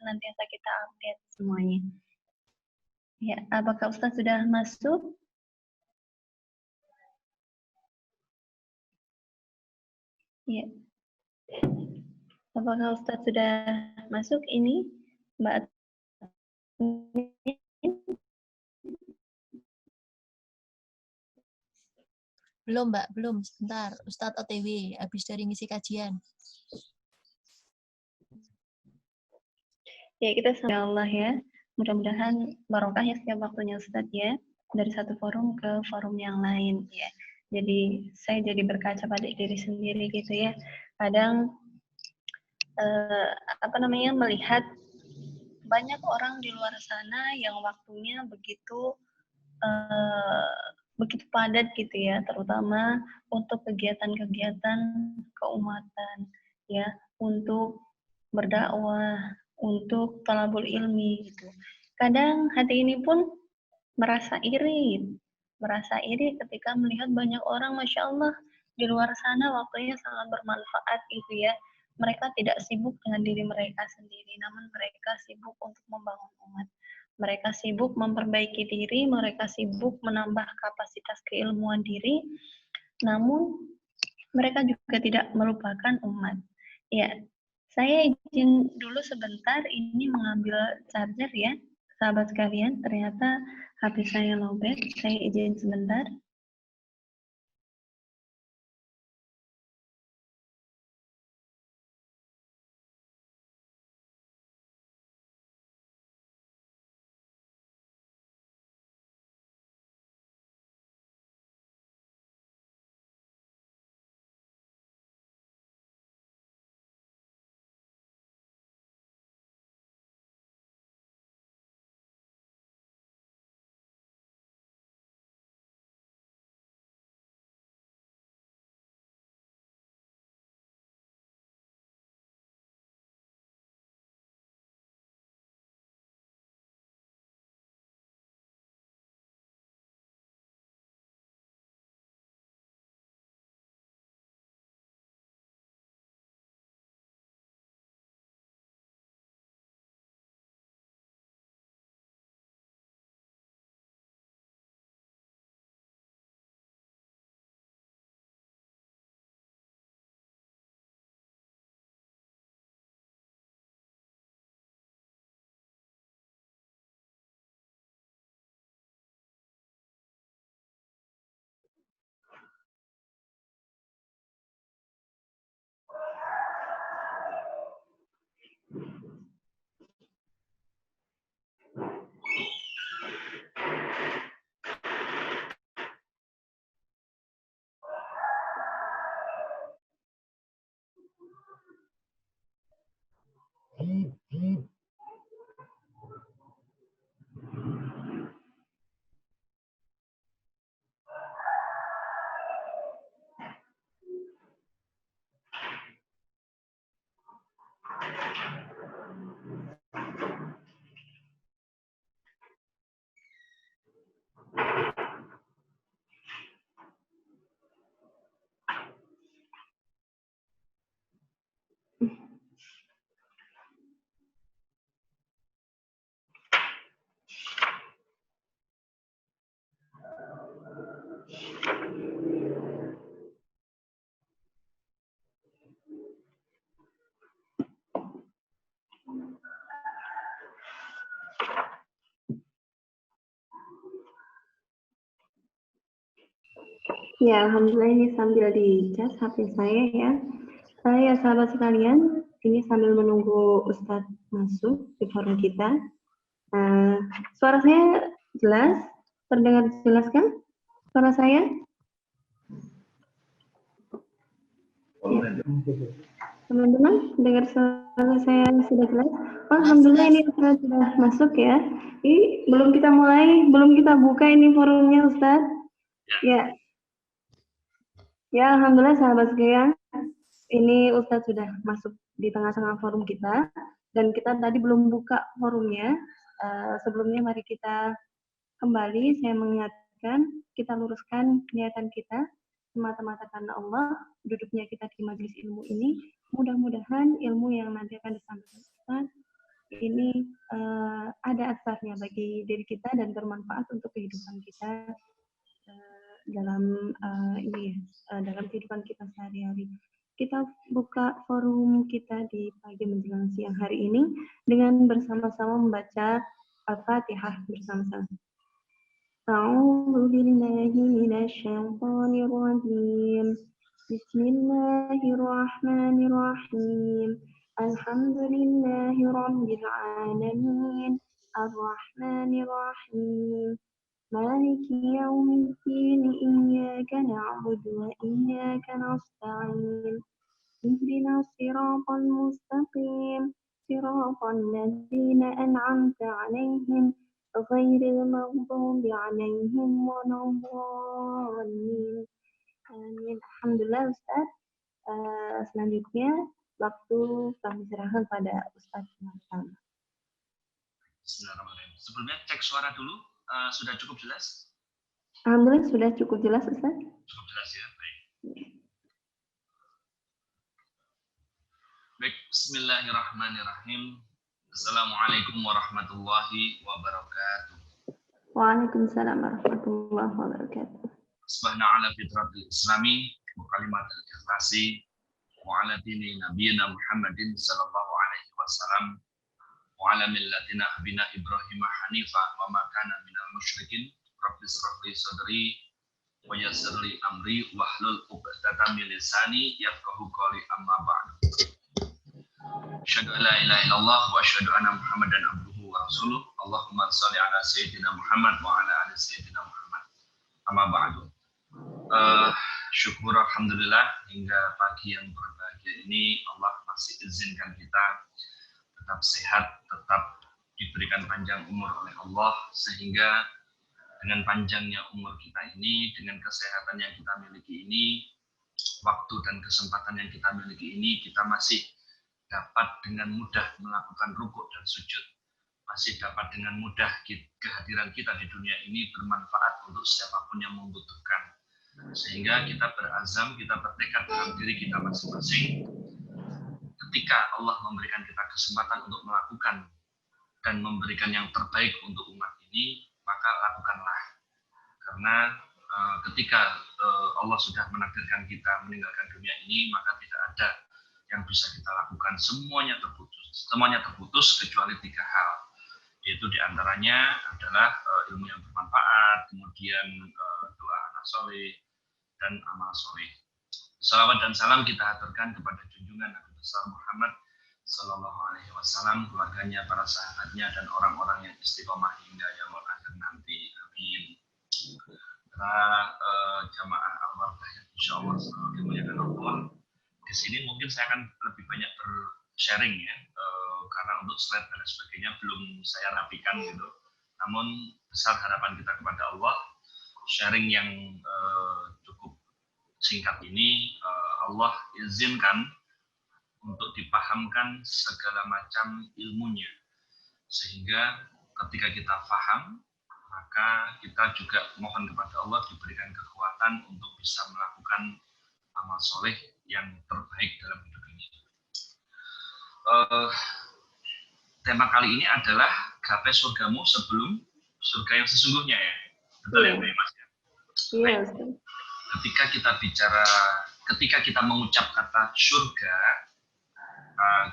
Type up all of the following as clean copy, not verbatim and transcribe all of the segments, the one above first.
senantiasa kita update semuanya. Ya, apakah Ustadz sudah masuk? Ya. Apakah Ustadz sudah masuk ini, Mbak? Belum, Mbak, belum. Sebentar, Ustadz OTW, habis dari ngisi kajian. Ya, kita sama Allah ya. Mudah-mudahan barokah ya setiap waktunya Ustadz ya. Dari satu forum ke forum yang lain ya. Jadi saya jadi berkaca pada diri sendiri gitu ya. Kadang melihat banyak orang di luar sana yang waktunya begitu padat gitu ya, terutama untuk kegiatan-kegiatan keumatan ya, untuk berdakwah, untuk talabul ilmi gitu. Kadang hati ini pun merasa iri ketika melihat banyak orang, Masya Allah, di luar sana waktunya sangat bermanfaat gitu ya. Mereka tidak sibuk dengan diri mereka sendiri, namun mereka sibuk untuk membangun umat. Mereka sibuk memperbaiki diri, mereka sibuk menambah kapasitas keilmuan diri, namun mereka juga tidak melupakan umat. Ya, saya izin dulu sebentar, ini mengambil charger ya, sahabat sekalian. Ternyata HP saya lowbat, saya izin sebentar. Ya, alhamdulillah ini sambil dicas HP saya ya. Saya sahabat sekalian, ini sambil menunggu Ustadz masuk di forum kita. Suara saya jelas? Terdengar jelas kan? Suara saya? Ya. Teman-teman, dengar suara saya sudah jelas? Oh, alhamdulillah ini Ustadz sudah masuk ya. Ini belum kita mulai, belum kita buka ini forumnya Ustadz. Ya. Ya, alhamdulillah sahabat sekalian. Ini Ustadz sudah masuk di tengah-tengah forum kita, dan kita tadi belum buka forumnya. Sebelumnya mari kita kembali, saya mengingatkan, kita luruskan niatan kita, semata-mata karena Allah, duduknya kita di majelis ilmu ini, mudah-mudahan ilmu yang nanti akan disampaikan Ustadz ini ada asarnya bagi diri kita dan bermanfaat untuk kehidupan kita dalam dalam kehidupan kita sehari-hari. Kita buka forum kita di pagi menjelang siang hari ini dengan bersama-sama membaca Al-Fatihah bersama-sama. A'udzu billahi minasy syaithanir rajim. Bismillahirrahmanirrahim. Alhamdulillahi rabbil alamin. Ar-Rahmanir Rahim. مالك يوم الدين إياك نعبد وإياك نستعين اهدنا الصراط المستقيم صراط الذين أنعمت عليهم غير المغضوب عليهم ولا الضالين. Amin. Alhamdulillah Ustaz. Selanjutnya waktu kami serahkan pada Ustaz Martam. Bismillahirrahmanirrahim. Sebelumnya cek suara dulu. Sudah cukup jelas? Alhamdulillah sudah cukup jelas, Ustaz. Cukup jelas ya, baik. Baik, bismillahirrahmanirrahim. Assalamualaikum warahmatullahi wabarakatuh. Waalaikumsalam warahmatullahi wabarakatuh. Asbahna ala fitratil islami wa kalimatil ikhlasi wa ala dini nabiyina Muhammadin sallallahu alaihi wasallam wa ala millatina abina Ibrahim hanifa wa ma kana minal musyrikin. Rabbis rabbi sadri wa yassir li amri wahlul 'uqdatam min lisani yafqahu qawli amma ba'du. Asyhadu an la ilaha illallah wa asyhadu anna Muhammadan abduhu wa rasuluh. Allahumma shalli ala sayyidina Muhammad wa ala ali sayyidina Muhammad. Amma ba'du. Syukur alhamdulillah hingga pagi yang berbahagia ini Allah masih izinkan kita tetap sehat, tetap diberikan panjang umur oleh Allah, sehingga dengan panjangnya umur kita ini, dengan kesehatan yang kita miliki ini, waktu dan kesempatan yang kita miliki ini, kita masih dapat dengan mudah melakukan rukuk dan sujud, masih dapat dengan mudah kehadiran kita di dunia ini bermanfaat untuk siapapun yang membutuhkan, sehingga kita berazam, kita bertekad dalam diri kita masing-masing. Ketika Allah memberikan kita kesempatan untuk melakukan dan memberikan yang terbaik untuk umat ini, maka lakukanlah. Karena ketika Allah sudah menakdirkan kita meninggalkan dunia ini, maka tidak ada yang bisa kita lakukan. Semuanya terputus kecuali 3 hal, yaitu diantaranya adalah ilmu yang bermanfaat, kemudian doa anak soleh, dan amal soleh. Salawat dan salam kita haturkan kepada junjungan Nabi besar Muhammad Sallallahu Alaihi Wasallam, keluarganya, para sahabatnya, dan orang-orang yang istiqomah hingga yaumul akhir nanti. Amin. Para jamaah al-wardah yang insya Allah selalu dimuliakan Allah. Di sini mungkin saya akan lebih banyak bersharing ya, karena untuk slide dan sebagainya belum saya rapikan gitu. Namun besar harapan kita kepada Allah, sharing yang cukup singkat ini Allah izinkan untuk dipahamkan segala macam ilmunya, sehingga ketika kita paham, maka kita juga mohon kepada Allah diberikan kekuatan untuk bisa melakukan amal soleh yang terbaik dalam hidup ini. Tema kali ini adalah gapai surgamu sebelum surga yang sesungguhnya ya. Betul ya, Mas? Iya. Ketika kita mengucap kata surga,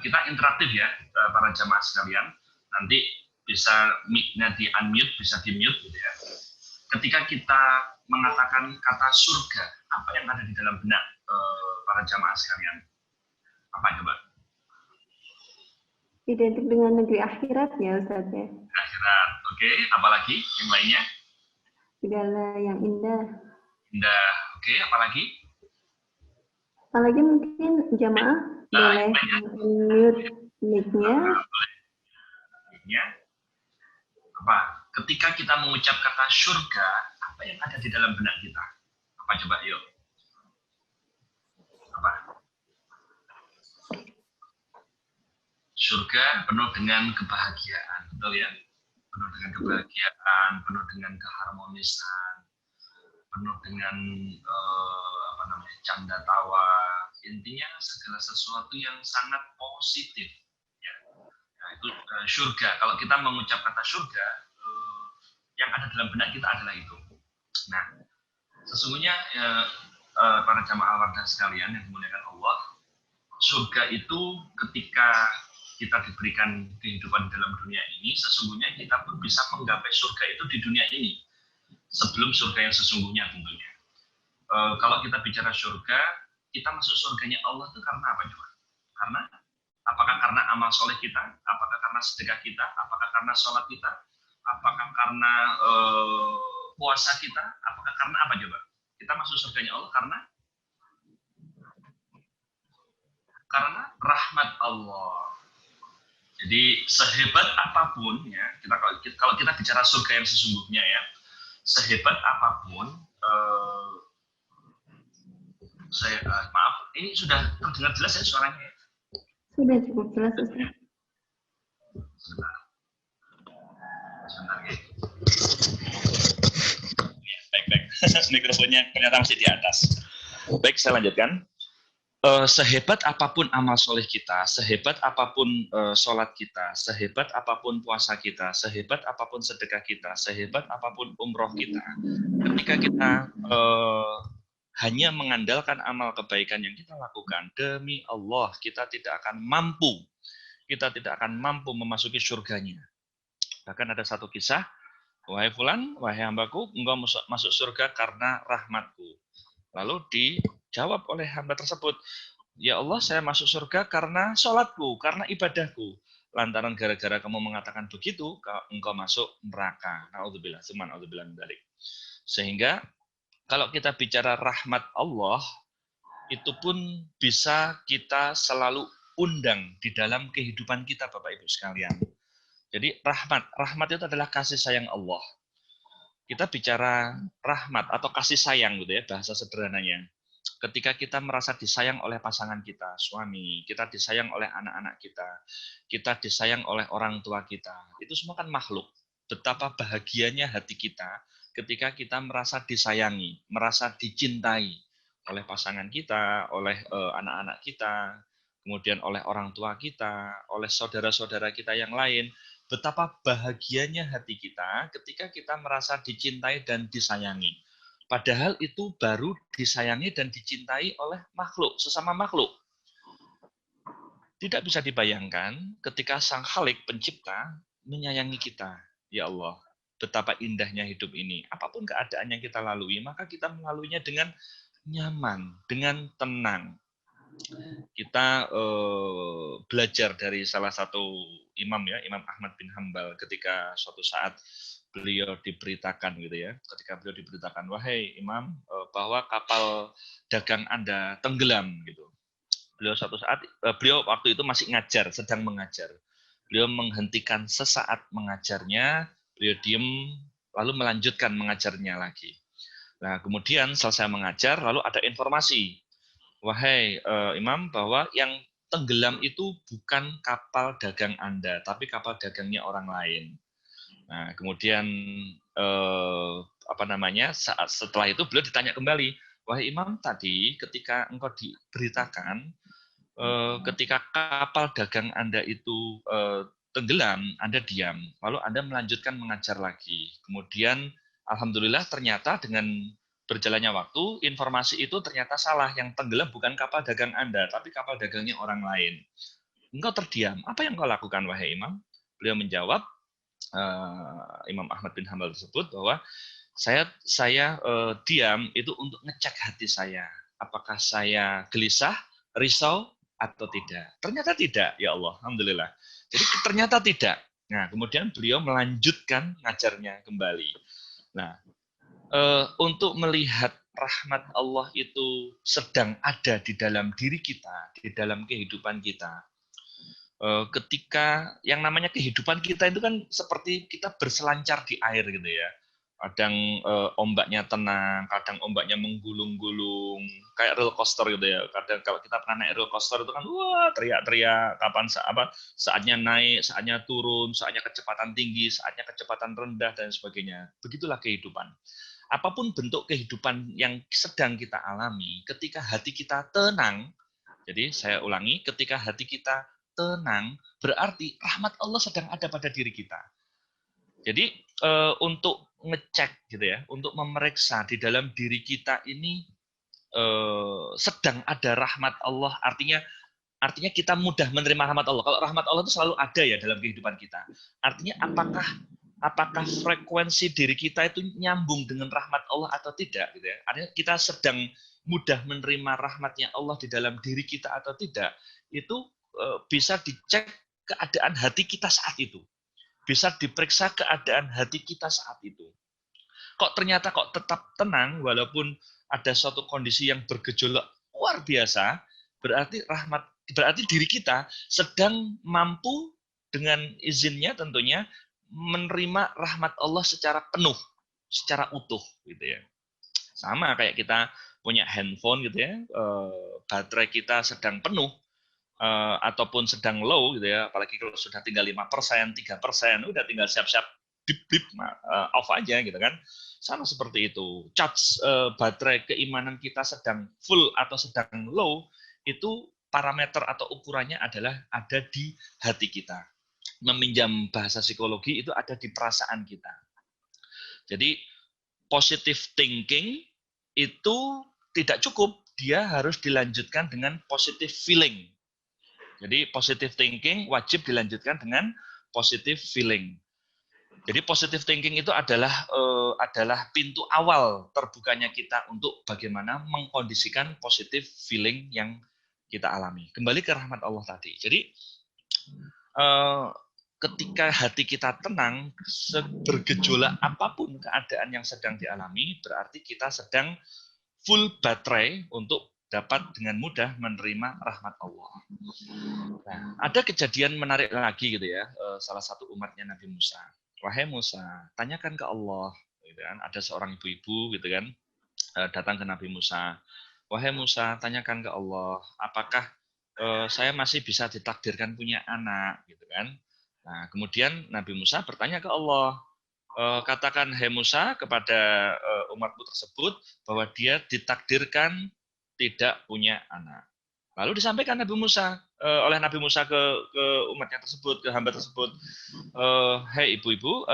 kita interaktif ya, para jamaah sekalian. Nanti bisa mic-nya di unmute, bisa di mute gitu ya. Ketika kita mengatakan kata surga, apa yang ada di dalam benak para jamaah sekalian? Apa coba? Identik dengan negeri akhirat ya Ustaz ya. Akhirat, oke. Apalagi yang lainnya? Segala yang indah. Indah, oke. Apalagi? Apalagi mungkin jamaah boleh mute mic-nya. Mic-nya. Apa? Ketika kita mengucap kata surga, apa yang ada di dalam benak kita? Apa coba yuk? Apa? Surga penuh dengan kebahagiaan, betul ya? Penuh dengan kebahagiaan, penuh dengan keharmonisan, penuh dengan canda tawa. Intinya segala sesuatu yang sangat positif. Ya. Nah, itu surga. Kalau kita mengucap kata surga, yang ada dalam benak kita adalah itu. Nah, sesungguhnya para jamaah warga sekalian yang dimuliakan Allah, surga itu ketika kita diberikan kehidupan dalam dunia ini, sesungguhnya kita pun bisa menggapai surga itu di dunia ini sebelum surga yang sesungguhnya tentunya. Kalau kita bicara surga, kita masuk surganya Allah itu karena apa coba? Apakah karena amal soleh kita? Apakah karena sedekah kita? Apakah karena sholat kita? Apakah karena puasa kita? Apakah karena apa coba? Kita masuk surganya Allah karena rahmat Allah. Jadi sehebat apapun ya, kalau kita bicara surga yang sesungguhnya ya, sehebat apapun maaf, ini sudah terdengar jelas ya suaranya? Sudah cukup jelas, Ustaz. Sebentar ya. Baik. Mikrofonnya ternyata masih di atas. Baik, saya lanjutkan. Sehebat apapun amal soleh kita, sehebat apapun sholat kita, sehebat apapun puasa kita, sehebat apapun sedekah kita, sehebat apapun umroh kita, ketika kita hanya mengandalkan amal kebaikan yang kita lakukan, demi Allah kita tidak akan mampu memasuki surganya. Bahkan ada satu kisah, wahai fulan, wahai hambaku, engkau masuk surga karena rahmatku. Lalu dijawab oleh hamba tersebut, ya Allah, saya masuk surga karena sholatku, karena ibadahku. Lantaran gara-gara kamu mengatakan begitu, engkau masuk neraka. Na'udzubillah, cuman na'udzubillah min dzalik. Sehingga kalau kita bicara rahmat Allah, itu pun bisa kita selalu undang di dalam kehidupan kita, Bapak Ibu sekalian. Jadi rahmat itu adalah kasih sayang Allah. Kita bicara rahmat atau kasih sayang gitu ya, bahasa sederhananya. Ketika kita merasa disayang oleh pasangan kita, suami, kita disayang oleh anak-anak kita disayang oleh orang tua kita, itu semua kan makhluk. Betapa bahagianya hati kita ketika kita merasa disayangi, merasa dicintai oleh pasangan kita, oleh anak-anak kita, kemudian oleh orang tua kita, oleh saudara-saudara kita yang lain. Betapa bahagianya hati kita ketika kita merasa dicintai dan disayangi. Padahal itu baru disayangi dan dicintai oleh makhluk, sesama makhluk. Tidak bisa dibayangkan ketika Sang Khalik pencipta menyayangi kita. Ya Allah, betapa indahnya hidup ini. Apapun keadaan yang kita lalui, maka kita melaluinya dengan nyaman, dengan tenang. Kita belajar dari salah satu imam ya, Imam Ahmad bin Hambal, ketika suatu saat beliau diberitakan gitu ya, ketika beliau diberitakan, wahai imam, bahwa kapal dagang Anda tenggelam gitu. Beliau waktu itu masih ngajar, sedang mengajar. Beliau menghentikan sesaat mengajarnya, beliau diem, lalu melanjutkan mengajarnya lagi. Nah, kemudian selesai mengajar, lalu ada informasi, wahai imam, bahwa yang tenggelam itu bukan kapal dagang Anda, tapi kapal dagangnya orang lain. Nah, kemudian saat setelah itu beliau ditanya kembali, wahai imam, tadi ketika engkau diberitakan ketika kapal dagang Anda itu tenggelam, Anda diam, lalu Anda melanjutkan mengajar lagi. Kemudian alhamdulillah ternyata dengan berjalannya waktu, informasi itu ternyata salah, yang tenggelam bukan kapal dagang Anda, tapi kapal dagangnya orang lain. Engkau terdiam, apa yang kau lakukan wahai imam? Beliau menjawab, Imam Ahmad bin Hambal tersebut, bahwa saya diam itu untuk ngecek hati saya, apakah saya gelisah, risau atau tidak. Ternyata tidak, ya Allah, alhamdulillah. Jadi ternyata tidak. Nah, kemudian beliau melanjutkan ngajarnya kembali. Nah, untuk melihat rahmat Allah itu sedang ada di dalam diri kita, di dalam kehidupan kita. Ketika yang namanya kehidupan kita itu kan seperti kita berselancar di air gitu ya. Kadang ombaknya tenang, kadang ombaknya menggulung-gulung, kayak roller coaster gitu ya. Kadang kalau kita pernah naik roller coaster itu kan wah teriak-teriak, kapan saatnya naik, saatnya turun, saatnya kecepatan tinggi, saatnya kecepatan rendah dan sebagainya. Begitulah kehidupan. Apapun bentuk kehidupan yang sedang kita alami, ketika hati kita tenang, jadi saya ulangi, ketika hati kita tenang, berarti rahmat Allah sedang ada pada diri kita. Jadi untuk ngecek gitu ya, untuk memeriksa di dalam diri kita ini sedang ada rahmat Allah, artinya kita mudah menerima rahmat Allah. Kalau rahmat Allah itu selalu ada ya dalam kehidupan kita. Artinya apakah frekuensi diri kita itu nyambung dengan rahmat Allah atau tidak gitu ya. Artinya kita sedang mudah menerima rahmatnya Allah di dalam diri kita atau tidak, itu bisa dicek keadaan hati kita saat itu. Bisa diperiksa keadaan hati kita saat itu. Kok ternyata tetap tenang walaupun ada suatu kondisi yang bergejolak luar biasa, berarti diri kita sedang mampu dengan izinnya tentunya menerima rahmat Allah secara penuh, secara utuh gitu ya. Sama kayak kita punya handphone gitu ya, baterai kita sedang penuh ataupun sedang low gitu ya, apalagi kalau sudah tinggal 5%, 3%, udah tinggal siap-siap dip off aja gitu kan. Sama seperti itu. Charge baterai keimanan kita sedang full atau sedang low, itu parameter atau ukurannya adalah ada di hati kita. Meminjam bahasa psikologi, itu ada di perasaan kita. Jadi positive thinking itu tidak cukup, dia harus dilanjutkan dengan positive feeling. Jadi positive thinking wajib dilanjutkan dengan positive feeling. Jadi positive thinking itu adalah pintu awal terbukanya kita untuk bagaimana mengkondisikan positive feeling yang kita alami. Kembali ke rahmat Allah tadi. Jadi ketika hati kita tenang, bergejolak apapun keadaan yang sedang dialami, berarti kita sedang full baterai untuk dapat dengan mudah menerima rahmat Allah. Nah, ada kejadian menarik lagi gitu ya, salah satu umatnya Nabi Musa. Wahai Musa, tanyakan ke Allah. Gitu kan. Ada seorang ibu-ibu gitu kan, datang ke Nabi Musa. Wahai Musa, tanyakan ke Allah, apakah saya masih bisa ditakdirkan punya anak, gitu kan? Nah, kemudian Nabi Musa bertanya ke Allah, katakan hai Musa kepada umatmu tersebut bahwa dia ditakdirkan tidak punya anak. Lalu disampaikan Nabi Musa oleh Nabi Musa ke umatnya tersebut, ke hamba tersebut, hei ibu-ibu,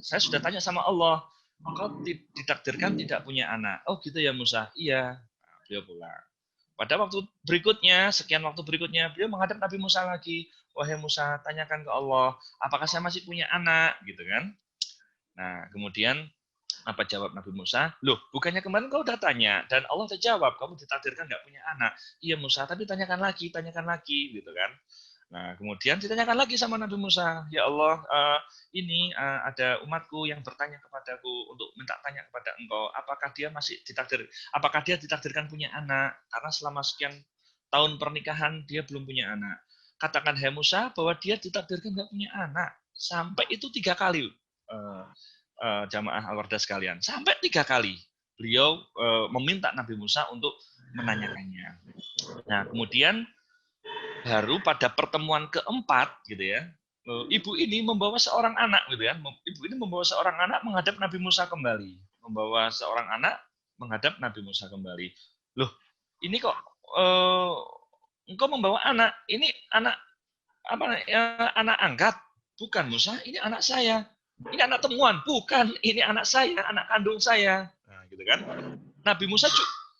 saya sudah tanya sama Allah, engkau ditakdirkan tidak punya anak. Oh gitu ya Musa, iya. Nah, beliau pulang. Pada waktu berikutnya, sekian waktu berikutnya, beliau menghadap Nabi Musa lagi. Wahai Musa, tanyakan ke Allah, apakah saya masih punya anak? Gitu kan? Nah, kemudian apa jawab Nabi Musa? Loh, bukannya kemarin kau udah tanya dan Allah udah jawab, kamu ditakdirkan nggak punya anak. Iya Musa, tapi tanyakan lagi, gitu kan? Nah, kemudian ditanyakan lagi sama Nabi Musa, ya Allah, ini ada umatku yang bertanya kepadaku untuk minta tanya kepada engkau, apakah dia ditakdirkan punya anak? Karena selama sekian tahun pernikahan dia belum punya anak. Katakan hai Musa bahwa dia ditakdirkan nggak punya anak. Sampai itu 3 kali, jamaah al-wardah sekalian. Sampai 3 kali beliau meminta Nabi Musa untuk menanyakannya. Nah, kemudian baru pada pertemuan keempat gitu ya, ibu ini membawa seorang anak gitu ya, ibu ini membawa seorang anak menghadap Nabi Musa kembali, Loh, ini kok engkau membawa anak, ini anak anak angkat? Bukan Musa, ini anak saya. Ini anak temuan, bukan, ini anak saya, anak kandung saya. Nah, gitu kan. Nabi Musa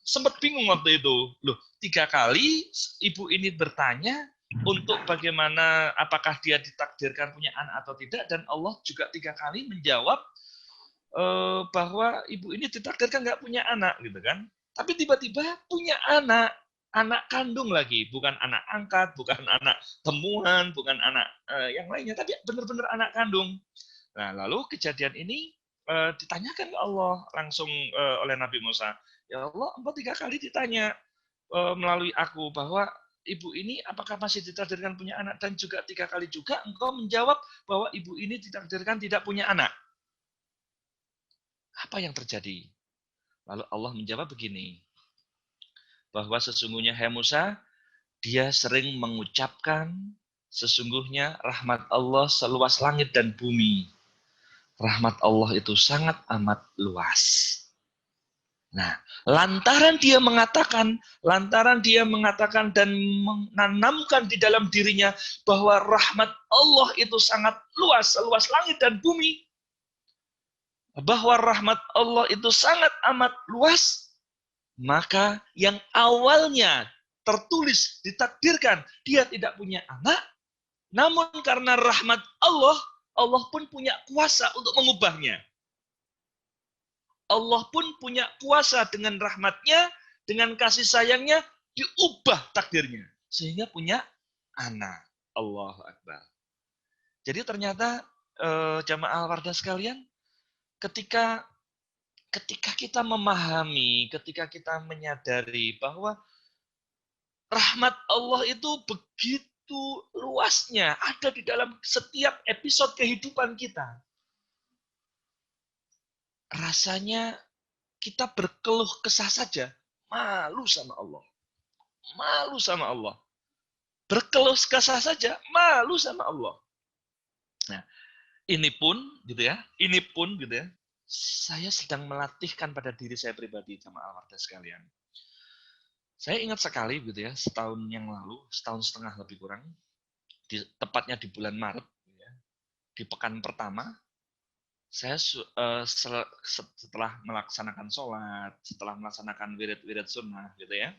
sempat bingung waktu itu. Loh, 3 kali ibu ini bertanya untuk bagaimana apakah dia ditakdirkan punya anak atau tidak, dan Allah juga 3 kali menjawab bahwa ibu ini ditakdirkan nggak punya anak gitu kan. Tapi tiba-tiba punya anak kandung lagi, bukan anak angkat, bukan anak temuan, bukan anak yang lainnya, tapi benar-benar anak kandung. Nah, lalu kejadian ini ditanyakan ke Allah langsung oleh Nabi Musa. Ya Allah, engkau 3 kali ditanya melalui aku bahwa ibu ini apakah masih ditakdirkan punya anak, dan juga 3 kali juga engkau menjawab bahwa ibu ini ditakdirkan tidak punya anak. Apa yang terjadi? Lalu Allah menjawab begini, bahwa sesungguhnya hai Musa, dia sering mengucapkan sesungguhnya rahmat Allah seluas langit dan bumi. Rahmat Allah itu sangat amat luas. Nah, lantaran dia mengatakan dan menanamkan di dalam dirinya bahwa rahmat Allah itu sangat luas, seluas langit dan bumi. Bahwa rahmat Allah itu sangat amat luas, maka yang awalnya tertulis, ditakdirkan, dia tidak punya anak, namun karena rahmat Allah, Allah pun punya kuasa untuk mengubahnya. Allah pun punya kuasa dengan rahmatnya, dengan kasih sayangnya, diubah takdirnya. Sehingga punya anak. Allahu Akbar. Jadi ternyata jamaah wardah sekalian, ketika kita memahami, ketika kita menyadari bahwa rahmat Allah itu begitu luasnya, ada di dalam setiap episode kehidupan kita. Rasanya kita berkeluh kesah saja, malu sama Allah. Malu sama Allah. Berkeluh kesah saja, malu sama Allah. Nah, ini pun gitu ya, saya sedang melatihkan pada diri saya pribadi sama al-wardah sekalian. Saya ingat sekali gitu ya, setahun yang lalu, setahun setengah lebih kurang, tepatnya di bulan Maret, di pekan pertama, saya setelah melaksanakan sholat, setelah melaksanakan wirid-wirid sunnah, gitu ya,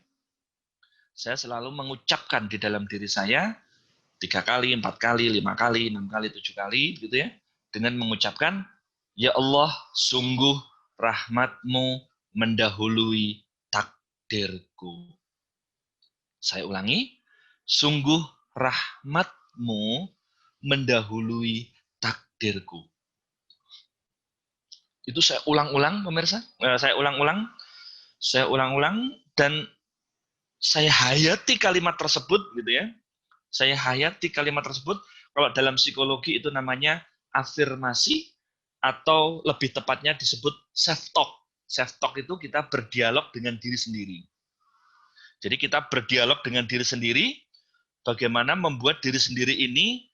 saya selalu mengucapkan di dalam diri saya 3 kali, 4 kali, 5 kali, 6 kali, 7 kali, gitu ya, dengan mengucapkan, ya Allah, sungguh rahmat-Mu mendahului takdirku. Saya ulangi, sungguh rahmat-Mu mendahului takdirku. Itu saya ulang-ulang, pemirsa. Saya ulang-ulang, dan saya hayati kalimat tersebut, gitu ya. Saya hayati kalimat tersebut. Kalau dalam psikologi itu namanya afirmasi, atau lebih tepatnya disebut self-talk. Self-talk itu kita berdialog dengan diri sendiri. Jadi kita berdialog dengan diri sendiri, bagaimana membuat diri sendiri ini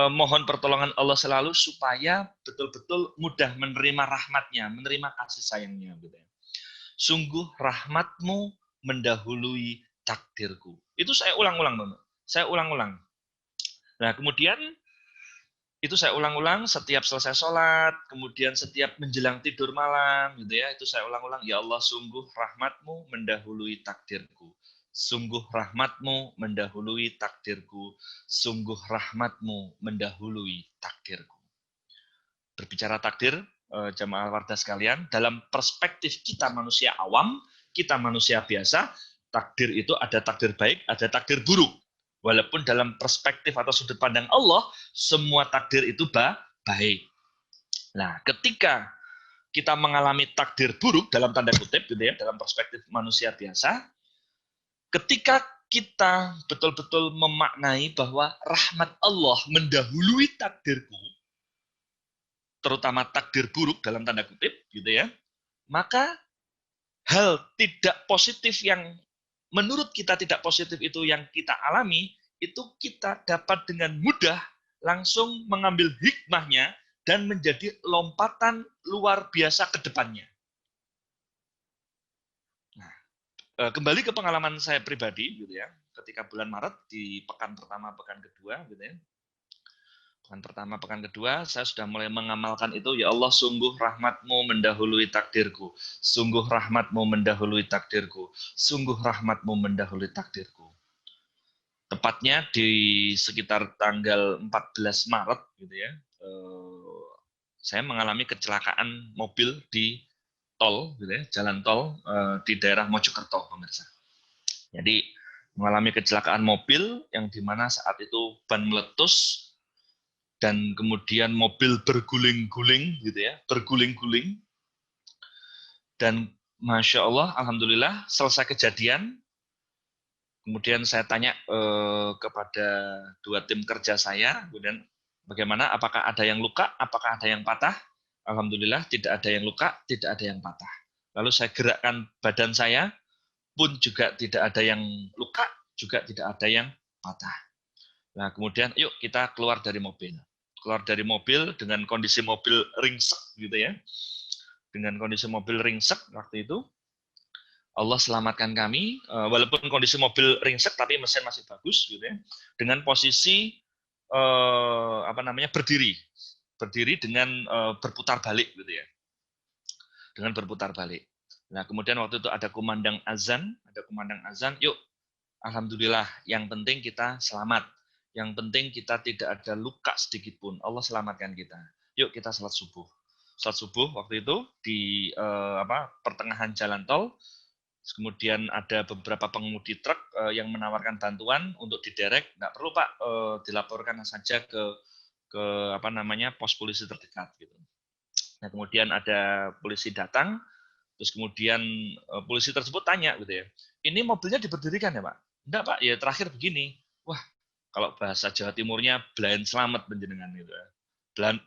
mohon pertolongan Allah selalu supaya betul-betul mudah menerima rahmatnya, menerima kasih sayangnya. Sungguh rahmat-Mu mendahului takdirku. Itu saya ulang-ulang, Bapak. Saya ulang-ulang. Nah, kemudian itu saya ulang-ulang setiap selesai sholat, kemudian setiap menjelang tidur malam, gitu ya. Itu saya ulang-ulang. Ya Allah, sungguh rahmat-Mu mendahului takdirku. Sungguh rahmat-Mu mendahului takdirku. Sungguh rahmat-Mu mendahului takdirku. Berbicara takdir, jamaah wardah sekalian, dalam perspektif kita manusia awam, kita manusia biasa, takdir itu ada takdir baik, ada takdir buruk. Walaupun dalam perspektif atau sudut pandang Allah, semua takdir itu baik. Nah, ketika kita mengalami takdir buruk, dalam tanda kutip, gitu ya, dalam perspektif manusia biasa, ketika kita betul-betul memaknai bahwa rahmat Allah mendahului takdirku, terutama takdir buruk dalam tanda kutip, gitu ya, maka hal tidak positif yang menurut kita tidak positif itu yang kita alami, itu kita dapat dengan mudah langsung mengambil hikmahnya dan menjadi lompatan luar biasa ke depannya. Kembali ke pengalaman saya pribadi, gitu ya, ketika bulan Maret di pekan pertama, pekan kedua, gitu ya. Pekan pertama, pekan kedua, saya sudah mulai mengamalkan itu. Ya Allah, sungguh rahmat-Mu mendahului takdirku. Sungguh rahmat-Mu mendahului takdirku. Sungguh rahmat-Mu mendahului takdirku. Tepatnya di sekitar tanggal 14 Maret, gitu ya, saya mengalami kecelakaan mobil di tol, gitu ya, jalan tol di daerah Mojokerto, pemirsa. Jadi mengalami kecelakaan mobil yang dimana saat itu ban meletus dan kemudian mobil berguling-guling, gitu ya, berguling-guling. Dan masya Allah, alhamdulillah selesai kejadian. Kemudian saya tanya kepada 2 tim kerja saya, kemudian bagaimana, apakah ada yang luka, apakah ada yang patah? Alhamdulillah tidak ada yang luka, tidak ada yang patah. Lalu saya gerakkan badan saya, pun juga tidak ada yang luka, juga tidak ada yang patah. Nah, kemudian yuk kita keluar dari mobil. Keluar dari mobil dengan kondisi mobil ringsek, gitu ya. Dengan kondisi mobil ringsek waktu itu. Allah selamatkan kami, walaupun kondisi mobil ringsek tapi mesin masih bagus, gitu ya, dengan posisi berdiri dengan berputar balik, gitu ya, dengan berputar balik. Nah, kemudian waktu itu ada kumandang azan, yuk, alhamdulillah, yang penting kita selamat, yang penting kita tidak ada luka sedikit pun, Allah selamatkan kita. Yuk kita salat subuh. Salat subuh waktu itu di pertengahan jalan tol. Kemudian ada beberapa pengemudi truk yang menawarkan bantuan untuk diderek. Nggak perlu Pak, dilaporkan saja ke pos polisi terdekat. Gitu. Nah kemudian ada polisi datang, terus kemudian polisi tersebut tanya gitu ya, ini mobilnya diberdirikan ya Pak? Enggak Pak, ya terakhir begini. Wah, kalau bahasa Jawa Timurnya belain selamat penjenengan gitu ya.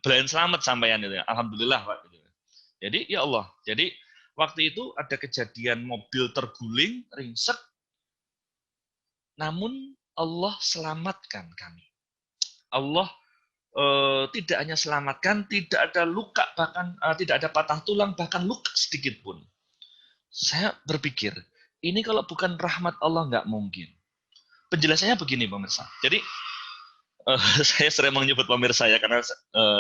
Belain selamat sampean gitu ya. Alhamdulillah Pak. Gitu. Jadi ya Allah, jadi waktu itu ada kejadian mobil terguling, ringsek, namun Allah selamatkan kami. Allah tidak hanya selamatkan, tidak ada luka, bahkan tidak ada patah tulang, bahkan luka sedikit pun. Saya berpikir, ini kalau bukan rahmat Allah nggak mungkin. Penjelasannya begini pemirsa. Jadi saya sering menyebut pemirsa ya karena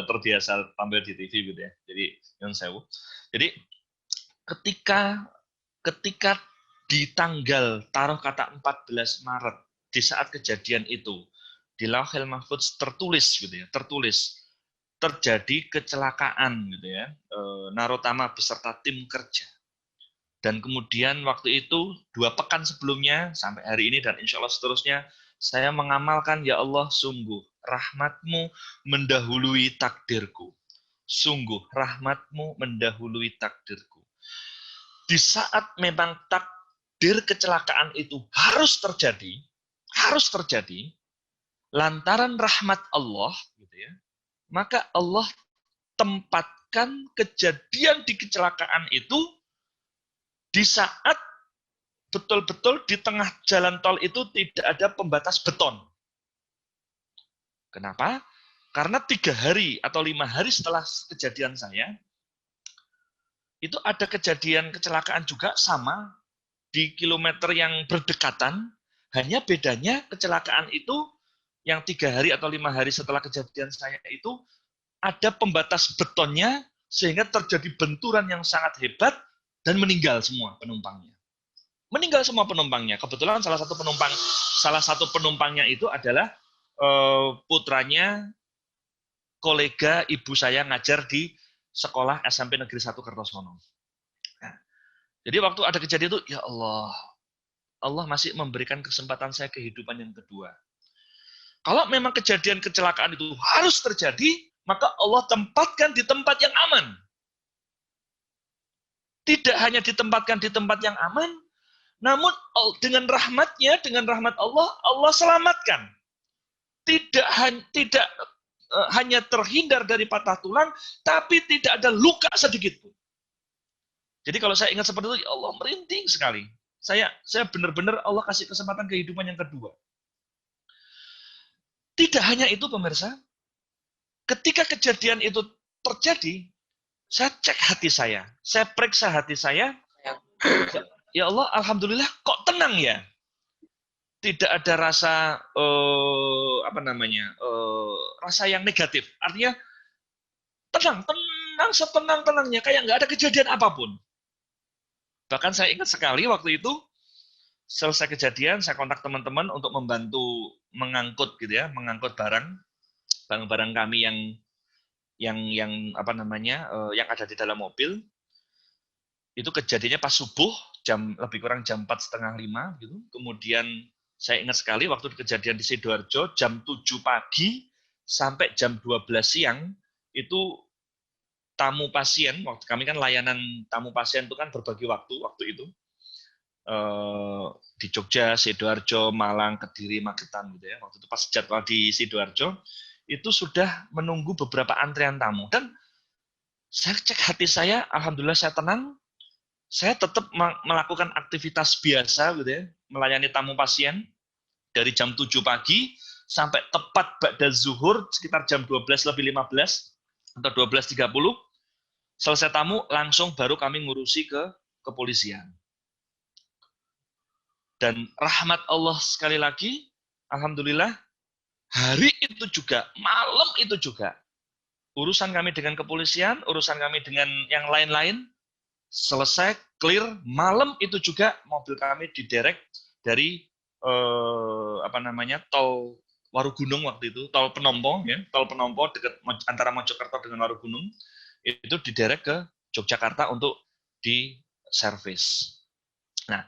terbiasa tampil di TV gitu ya. Jadi yang sewu. Jadi ketika di tanggal taruh kata 14 Maret di saat kejadian itu di Lauhil Mahfudz tertulis gitu ya, terjadi kecelakaan gitu ya, Narotama beserta tim kerja. Dan kemudian waktu itu 2 pekan sebelumnya sampai hari ini dan insya Allah seterusnya saya mengamalkan, ya Allah sungguh rahmatmu mendahului takdirku. Sungguh rahmatmu mendahului takdirku. Di saat memang takdir kecelakaan itu harus terjadi, lantaran rahmat Allah, gitu ya, maka Allah tempatkan kejadian di kecelakaan itu di saat betul-betul di tengah jalan tol itu tidak ada pembatas beton. Kenapa? Karena 3 hari atau 5 hari setelah kejadian saya, itu ada kejadian kecelakaan juga sama di kilometer yang berdekatan, hanya bedanya kecelakaan itu yang 3 hari atau 5 hari setelah kejadian saya itu ada pembatas betonnya sehingga terjadi benturan yang sangat hebat dan meninggal semua penumpangnya. Meninggal semua penumpangnya. Kebetulan salah satu penumpangnya itu adalah putranya kolega ibu saya ngajar di sekolah SMP Negeri 1 Kertosono. Nah, jadi waktu ada kejadian itu, ya Allah, Allah masih memberikan kesempatan saya kehidupan yang kedua. Kalau memang kejadian kecelakaan itu harus terjadi, maka Allah tempatkan di tempat yang aman. Tidak hanya ditempatkan di tempat yang aman, namun dengan rahmatnya, dengan rahmat Allah, Allah selamatkan. Tidak hanya terhindar dari patah tulang, tapi tidak ada luka sedikit pun. Jadi kalau saya ingat seperti itu, ya Allah merinding sekali. Saya benar-benar Allah kasih kesempatan kehidupan yang kedua. Tidak hanya itu pemirsa, ketika kejadian itu terjadi, saya cek hati saya periksa hati saya, ya Allah alhamdulillah kok tenang ya. Tidak ada rasa rasa yang negatif. Artinya tenang setenang-tenangnya, kayak nggak ada kejadian apapun. Bahkan saya ingat sekali waktu itu selesai kejadian, saya kontak teman-teman untuk membantu mengangkut gitu ya, mengangkut barang-barang kami yang ada di dalam mobil. Itu kejadiannya pas subuh, lebih kurang jam 4:30 gitu. Kemudian saya ingat sekali waktu kejadian di Sidoarjo jam 7 pagi sampai jam 12 siang itu tamu pasien, waktu kami kan layanan tamu pasien itu kan berbagi waktu itu. Di Jogja, Sidoarjo, Malang, Kediri, Magetan gitu ya. Waktu itu pas jadwal di Sidoarjo itu sudah menunggu beberapa antrian tamu dan saya cek hati saya, alhamdulillah saya tenang. Saya tetap melakukan aktivitas biasa gitu ya, melayani tamu pasien dari jam 7 pagi sampai tepat ba'da zuhur sekitar jam 12:15 atau 12:30. Selesai tamu langsung baru kami ngurusi ke kepolisian. Dan rahmat Allah sekali lagi, alhamdulillah, hari itu juga, malam itu juga, urusan kami dengan kepolisian, urusan kami dengan yang lain-lain, selesai, clear, malam itu juga mobil kami diderek dari tol Warugunung waktu itu, tol Penompo, ya, tol Penompo dekat antara Mojokerto dengan Warugunung, itu diderek ke Yogyakarta untuk diservis. Nah,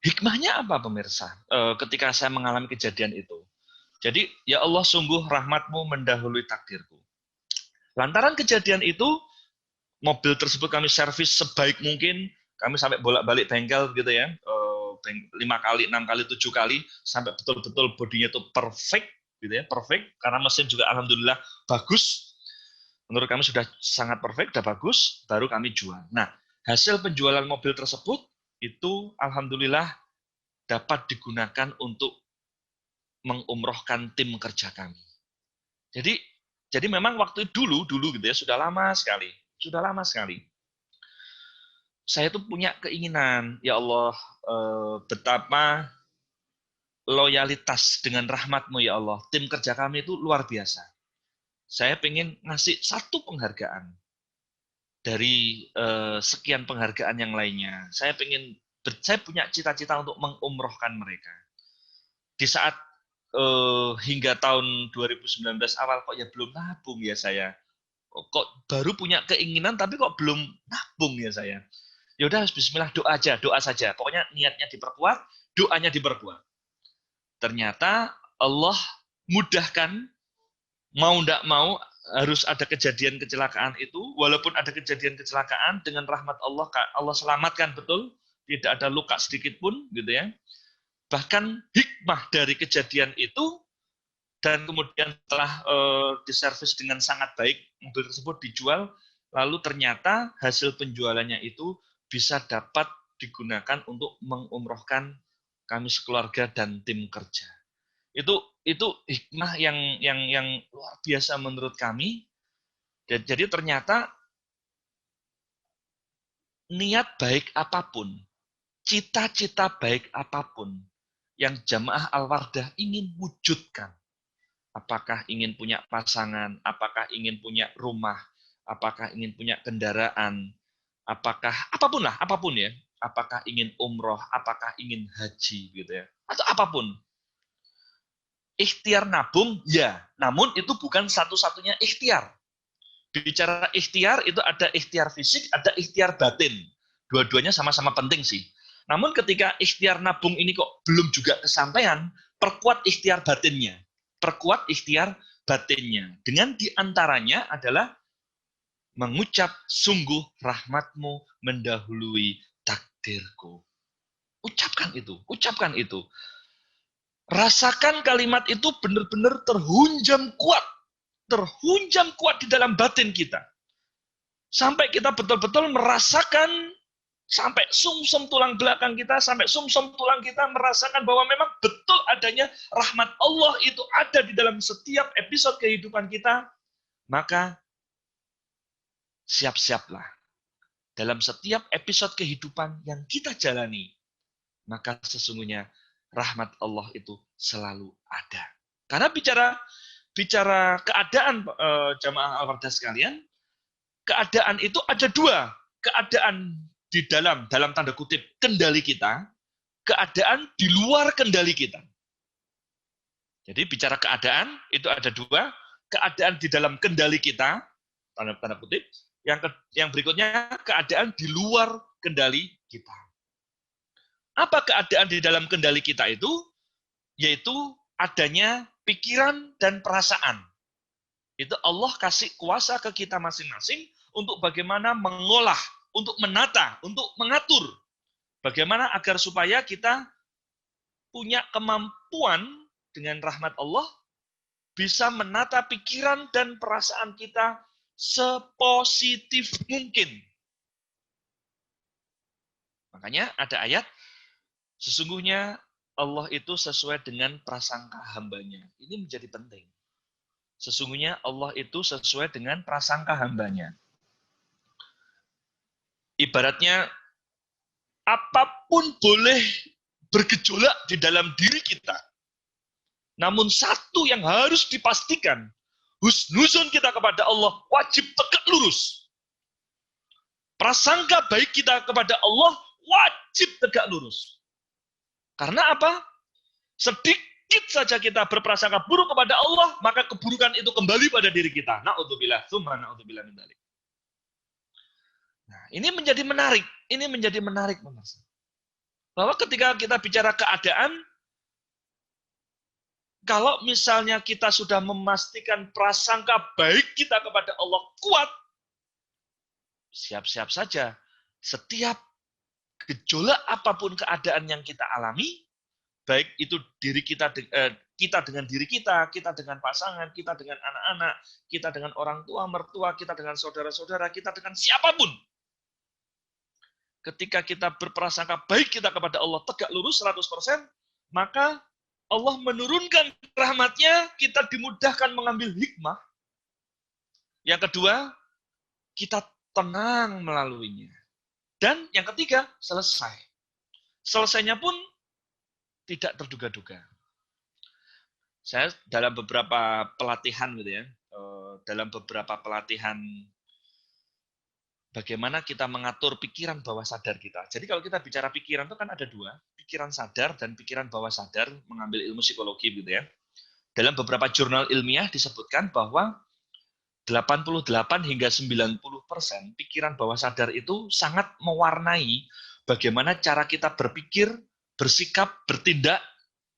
hikmahnya apa pemirsa? Ketika saya mengalami kejadian itu, jadi ya Allah sungguh rahmatmu mendahului takdirku. Lantaran kejadian itu, mobil tersebut kami servis sebaik mungkin, kami sampai bolak-balik bengkel gitu ya, 5 kali, 6 kali, 7 kali, sampai betul-betul bodinya itu perfect, gitu ya, perfect, karena mesin juga alhamdulillah bagus, menurut kami sudah sangat perfect, sudah bagus, baru kami jual. Nah, hasil penjualan mobil tersebut, itu alhamdulillah dapat digunakan untuk mengumrohkan tim kerja kami. Jadi memang waktu dulu gitu ya, sudah lama sekali. Saya tuh punya keinginan, ya Allah, betapa loyalitas dengan rahmat-Mu ya Allah. Tim kerja kami itu luar biasa. Saya pengen ngasih satu penghargaan dari sekian penghargaan yang lainnya. Saya punya cita-cita untuk mengumrohkan mereka. Di saat hingga tahun 2019 awal kok ya belum nabung ya saya. Kok baru punya keinginan tapi kok belum nabung ya saya. Ya udah bismillah, doa saja. Pokoknya niatnya diperkuat, doanya diperkuat. Ternyata Allah mudahkan, mau ndak mau harus ada kejadian kecelakaan itu, walaupun ada kejadian kecelakaan dengan rahmat Allah, Allah selamatkan betul, tidak ada luka sedikit pun gitu ya. Bahkan hikmah dari kejadian itu, dan kemudian setelah diservis dengan sangat baik, mobil tersebut dijual, lalu ternyata hasil penjualannya itu bisa dapat digunakan untuk mengumrohkan kami sekeluarga dan tim kerja. Itu hikmah yang luar biasa menurut kami. Jadi ternyata niat baik apapun, cita-cita baik apapun yang jamaah Al-Wardah ingin wujudkan, apakah ingin punya pasangan, apakah ingin punya rumah, apakah ingin punya kendaraan, apakah apapun ya, apakah ingin umroh, apakah ingin haji gitu ya, atau apapun. Ikhtiar nabung ya, namun itu bukan satu-satunya ikhtiar. Bicara ikhtiar itu ada ikhtiar fisik, ada ikhtiar batin. Dua-duanya sama-sama penting sih. Namun ketika ikhtiar nabung ini kok belum juga kesampaian, perkuat ikhtiar batinnya. Perkuat ikhtiar batinnya. Dengan diantaranya adalah mengucap sungguh rahmatmu mendahului takdirku. Ucapkan itu. Rasakan kalimat itu benar-benar terhunjam kuat di dalam batin kita. Sampai kita betul-betul merasakan, sampai sumsum tulang belakang kita, sampai sumsum tulang kita merasakan bahwa memang betul adanya rahmat Allah itu ada di dalam setiap episode kehidupan kita, maka siap-siaplah. Dalam setiap episode kehidupan yang kita jalani, maka sesungguhnya rahmat Allah itu selalu ada. Karena bicara keadaan jamaah Al-Wardah sekalian, keadaan itu ada dua. Keadaan di dalam tanda kutip kendali kita, keadaan di luar kendali kita. Jadi bicara keadaan itu ada dua, keadaan di dalam kendali kita, tanda kutip, yang berikutnya keadaan di luar kendali kita. Apa keadaan di dalam kendali kita itu? Yaitu adanya pikiran dan perasaan. Itu Allah kasih kuasa ke kita masing-masing untuk bagaimana mengolah, untuk menata, untuk mengatur. Bagaimana agar supaya kita punya kemampuan dengan rahmat Allah, bisa menata pikiran dan perasaan kita sepositif mungkin. Makanya ada ayat, sesungguhnya Allah itu sesuai dengan prasangka hambanya. Ini menjadi penting. Sesungguhnya Allah itu sesuai dengan prasangka hambanya. Ibaratnya, apapun boleh bergejolak di dalam diri kita. Namun satu yang harus dipastikan, husnuzon kita kepada Allah wajib tegak lurus. Prasangka baik kita kepada Allah wajib tegak lurus. Karena apa? Sedikit saja kita berprasangka buruk kepada Allah, maka keburukan itu kembali pada diri kita. Na'udzubillah, tsumma na'udzubillah min dzalik. Nah, ini menjadi menarik. Ini menjadi menarik, pemirsa. Bahwa ketika kita bicara keadaan, kalau misalnya kita sudah memastikan prasangka baik kita kepada Allah kuat, siap-siap saja setiap gejolak apapun keadaan yang kita alami, baik itu diri kita dengan diri kita dengan pasangan, kita dengan anak-anak, kita dengan orang tua, mertua, kita dengan saudara-saudara, kita dengan siapapun. Ketika kita berprasangka baik kita kepada Allah tegak lurus 100%, maka Allah menurunkan rahmatnya, kita dimudahkan mengambil hikmah. Yang kedua, kita tenang melaluinya. Dan yang ketiga, selesai. Selesainya pun tidak terduga-duga. Saya dalam beberapa pelatihan gitu ya, dalam beberapa pelatihan bagaimana kita mengatur pikiran bawah sadar kita. Jadi kalau kita bicara pikiran itu kan ada dua, pikiran sadar dan pikiran bawah sadar, mengambil ilmu psikologi gitu ya. Dalam beberapa jurnal ilmiah disebutkan bahwa 88 hingga 90% pikiran bawah sadar itu sangat mewarnai bagaimana cara kita berpikir, bersikap, bertindak,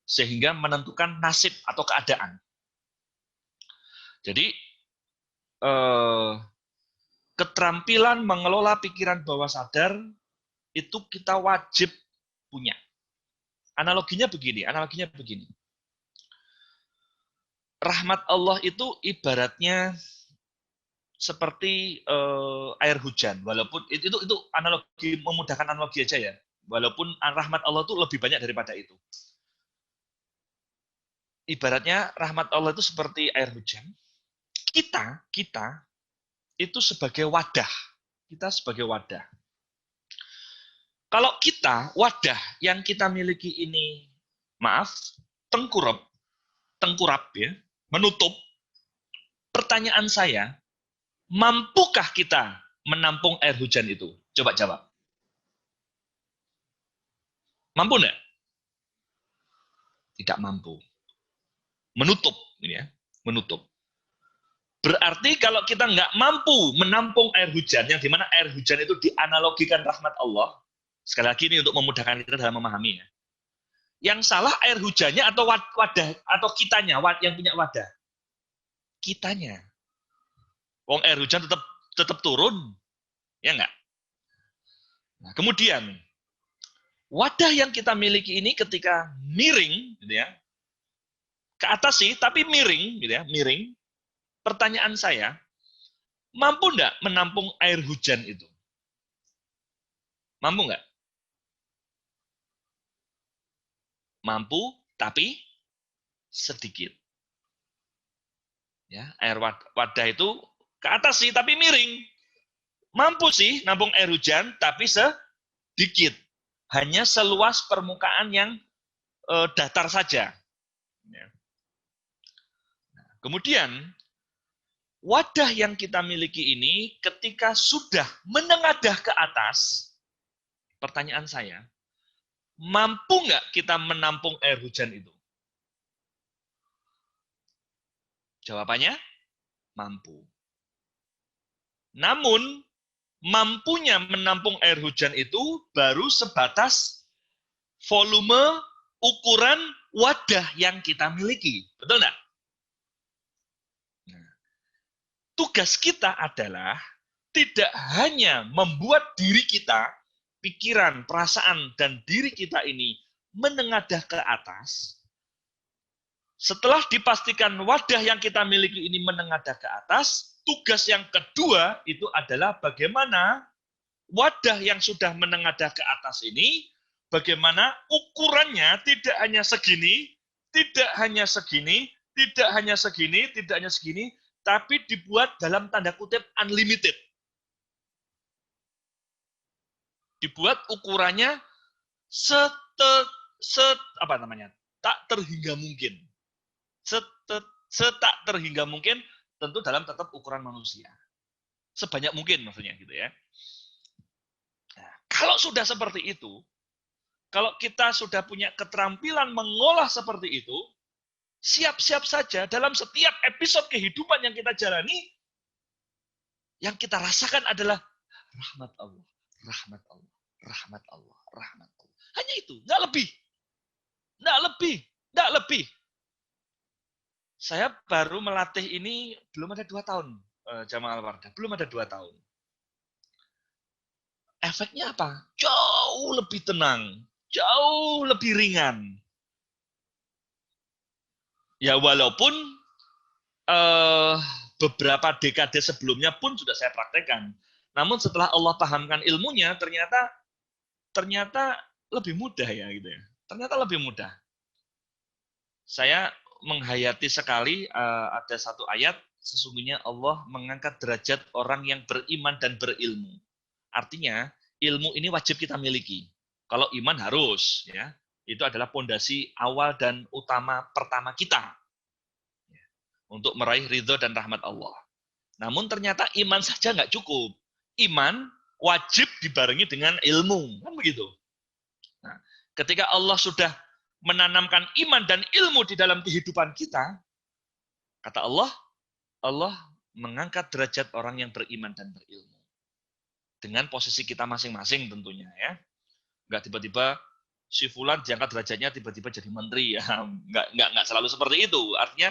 sehingga menentukan nasib atau keadaan. Jadi, keterampilan mengelola pikiran bawah sadar itu kita wajib punya. Analoginya begini. Rahmat Allah itu ibaratnya seperti air hujan, walaupun itu analogi, memudahkan analogi aja ya. Walaupun rahmat Allah itu lebih banyak daripada itu. Ibaratnya rahmat Allah itu seperti air hujan. Kita itu sebagai wadah. Kita sebagai wadah. Kalau kita, wadah yang kita miliki ini, tengkurap ya, menutup. Pertanyaan saya, mampukah kita menampung air hujan itu? Coba jawab. Mampu enggak? Tidak mampu. Menutup, ini ya, menutup. Berarti kalau kita nggak mampu menampung air hujan, yang dimana air hujan itu dianalogikan rahmat Allah, sekali lagi ini untuk memudahkan kita dalam memahami ya. Yang salah air hujannya atau wadah atau kitanya, yang punya wadah? Kitanya. Wong air hujan tetap turun, ya nggak? Nah, kemudian wadah yang kita miliki ini ketika miring, gitu ya, ke atas sih, tapi miring, gitu ya, miring. Pertanyaan saya, mampu nggak menampung air hujan itu? Mampu nggak? Mampu, tapi sedikit. Ya, air wadah itu ke atas sih, tapi miring. Mampu sih nampung air hujan, tapi sedikit. Hanya seluas permukaan yang datar saja. Ya. Nah, kemudian, wadah yang kita miliki ini ketika sudah menengadah ke atas, pertanyaan saya, mampu nggak kita menampung air hujan itu? Jawabannya, mampu. Namun, mampunya menampung air hujan itu baru sebatas volume ukuran wadah yang kita miliki. Betul nggak? Tugas kita adalah tidak hanya membuat diri kita, pikiran, perasaan, dan diri kita ini menengadah ke atas. Setelah dipastikan wadah yang kita miliki ini menengadah ke atas, tugas yang kedua itu adalah bagaimana wadah yang sudah menengadah ke atas ini, bagaimana ukurannya tidak hanya segini, tidak hanya segini, tidak hanya segini, tidak hanya segini, tapi dibuat dalam tanda kutip unlimited. Dibuat ukurannya apa namanya? Tak terhingga mungkin. Setak terhingga mungkin, tentu dalam tetap ukuran manusia. Sebanyak mungkin maksudnya gitu ya. Nah, kalau sudah seperti itu, kalau kita sudah punya keterampilan mengolah seperti itu, siap-siap saja dalam setiap episode kehidupan yang kita jalani, yang kita rasakan adalah rahmat Allah, rahmat Allah, rahmat Allah, rahmat Allah. Hanya itu, nggak lebih. Nggak lebih, nggak lebih. Saya baru melatih ini belum ada 2 tahun, Jamaah Al-Wardah. Belum ada 2 tahun. Efeknya apa? Jauh lebih tenang, jauh lebih ringan. Ya walaupun beberapa dekade sebelumnya pun sudah saya praktekkan. Namun setelah Allah pahamkan ilmunya, ternyata lebih mudah ya gitu ya. Ternyata lebih mudah. Saya menghayati sekali ada satu ayat, sesungguhnya Allah mengangkat derajat orang yang beriman dan berilmu. Artinya, ilmu ini wajib kita miliki. Kalau iman harus, ya, itu adalah pondasi awal dan utama pertama kita untuk meraih ridho dan rahmat Allah. Namun ternyata iman saja nggak cukup. Iman wajib dibarengi dengan ilmu, kan begitu. Nah, ketika Allah sudah menanamkan iman dan ilmu di dalam kehidupan kita, kata Allah, Allah mengangkat derajat orang yang beriman dan berilmu. Dengan posisi kita masing-masing tentunya ya. Nggak tiba-tiba si fulan diangkat derajatnya tiba-tiba jadi menteri ya. Nggak selalu seperti itu. Artinya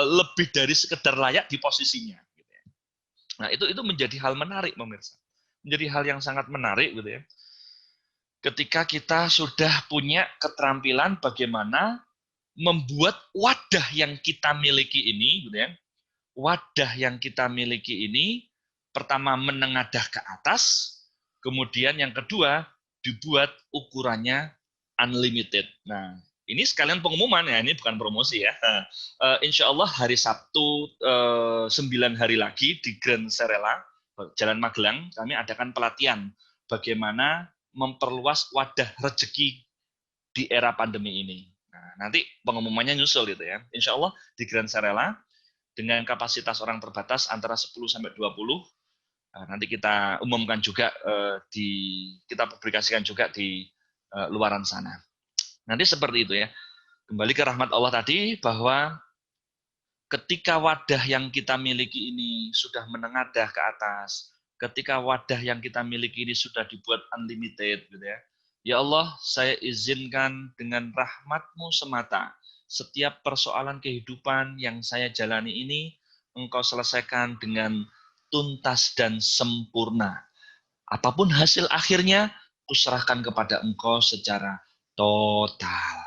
lebih dari sekedar layak di posisinya. Nah itu menjadi hal menarik pemirsa. Menjadi hal yang sangat menarik gitu ya. Ketika kita sudah punya keterampilan bagaimana membuat wadah yang kita miliki ini, gitu ya, wadah yang kita miliki ini, pertama menengadah ke atas, kemudian yang kedua dibuat ukurannya unlimited. Nah, ini sekalian pengumuman ya, ini bukan promosi ya. Insya Allah hari Sabtu 9 hari lagi di Grand Serela, Jalan Magelang, kami adakan pelatihan bagaimana memperluas wadah rezeki di era pandemi ini. Nah, nanti pengumumannya nyusul gitu ya. Insya Allah di Grand Serela dengan kapasitas orang terbatas antara 10 sampai 20. Nanti kita umumkan juga kita publikasikan juga di luaran sana. Nanti seperti itu ya. Kembali ke rahmat Allah tadi bahwa ketika wadah yang kita miliki ini sudah menengadah ke atas, ketika wadah yang kita miliki ini sudah dibuat unlimited gitu ya. Ya Allah, saya izinkan dengan rahmat-Mu semata setiap persoalan kehidupan yang saya jalani ini Engkau selesaikan dengan tuntas dan sempurna. Apapun hasil akhirnya, kuserahkan kepada Engkau secara total.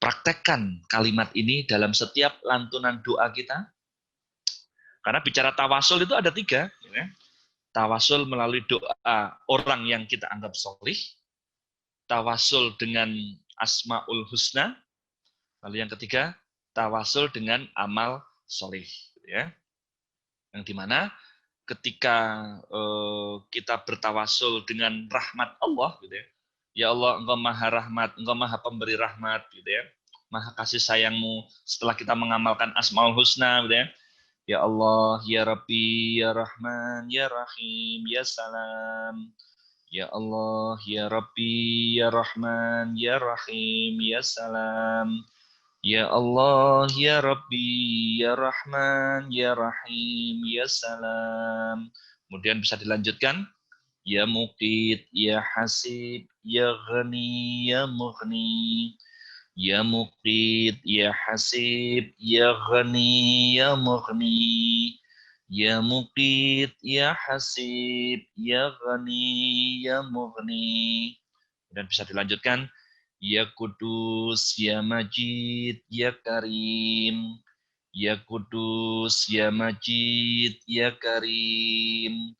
Praktekkan kalimat ini dalam setiap lantunan doa kita. Karena bicara tawasul itu ada 3. Ya. Tawasul melalui doa orang yang kita anggap solih. Tawasul dengan asma'ul husna. Lalu yang ketiga, tawasul dengan amal solih. Ya. Yang dimana ketika kita bertawasul dengan rahmat Allah, gitu ya. Ya Allah, Engkau maha rahmat, Engkau maha pemberi rahmat, gitu ya. Maha kasih sayangmu setelah kita mengamalkan Asmaul Husna, gitu ya. Ya Allah, Ya Rabbi, Ya Rahman, Ya Rahim, Ya Salam. Ya Allah, Ya Rabbi, Ya Rahman, Ya Rahim, Ya Salam. Ya Allah, Ya Rabbi, Ya Rahman, Ya Rahim, Ya Salam. Kemudian bisa dilanjutkan. Ya Muqit, Ya Hasib, Ya Ghani, Ya Mughni. Ya Muqit, Ya Hasib, Ya Ghani, Ya Mughni. Ya Muqit, Ya Hasib, Ya Ghani, Ya Mughni. Dan bisa dilanjutkan. Ya Kudus, Ya Majid, Ya Karim. Ya Kudus, Ya Majid, Ya Karim.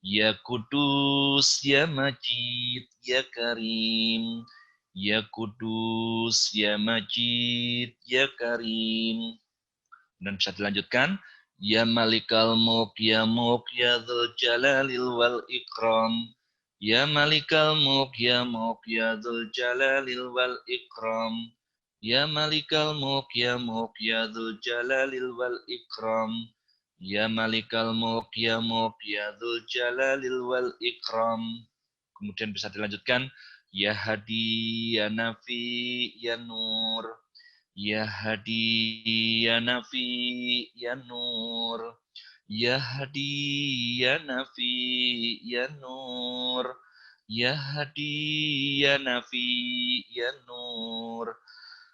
Ya Kudus, Ya Majid, Ya Karim. Ya Kudus, Ya Majid, Ya Karim. Dan bisa dilanjutkan. Ya Malikal Mulk, Ya Mulk, Ya Dzul Jalalil wal Ikram. Ya Malikal Mulk ya Dzul Jalalil wal Ikram. Ya Malikal Mulk ya Dzul Jalalil wal Ikram. Ya Malikal Mulk ya Dzul Jalalil wal Ikram. Kemudian bisa dilanjutkan ya Hadi ya Nafi ya Nur. Ya Hadi ya Nafi ya Nur. Ya Hadi ya Nafi ya Nur. Ya Hadi ya Nafi ya Nur.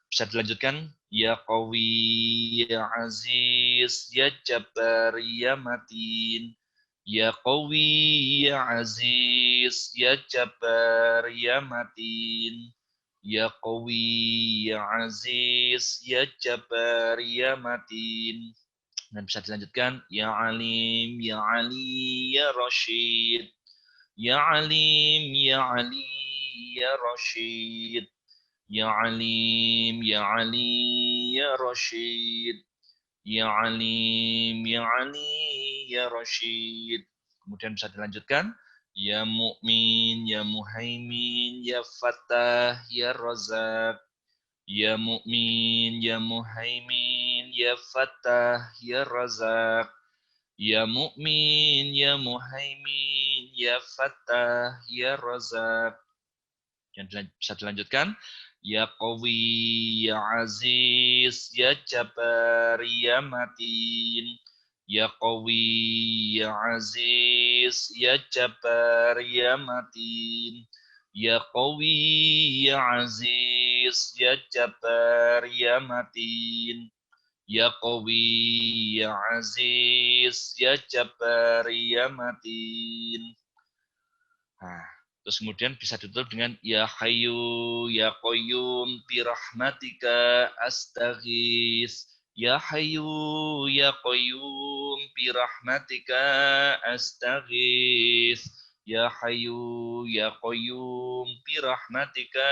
Bisa dilanjutkan ya Qawi ya Aziz ya Jabbar ya Matin. Ya Qawi ya Aziz ya Jabbar ya Matin. Ya Qawi ya Aziz ya Jabbar ya Matin. Dan bisa dilanjutkan ya Alim ya Ali ya Rashid. Ya Alim ya Ali ya Rashid. Ya Alim ya Ali ya Rashid. Ya Alim ya Ali ya Rashid. Kemudian bisa dilanjutkan ya Mu'min ya Muhaimin ya Fattah ya Razak. Ya Mu'min, Ya Muhaimin, Ya Fattah, Ya Razak. Ya Mu'min, Ya Muhaimin, Ya Fattah, Ya Razak. Yang bisa dilanjutkan. Ya Qawi, Ya Aziz, Ya Jabbar, Ya Matin. Ya Qawi, Ya Aziz, Ya Jabbar, Ya Matin. Ya Qawi, Ya Aziz, Ya Jabbar, Ya Matin. Ya Qawi, Ya Aziz, Ya Jabbar, Ya Matin. Nah, terus kemudian bisa ditutup dengan Ya Hayyu, Ya Qayyum, bi rahmatika astaghis. Ya Hayyu, Ya Qayyum, bi rahmatika astaghis. Ya Hayyu, Ya Qayyum, bi rahmatika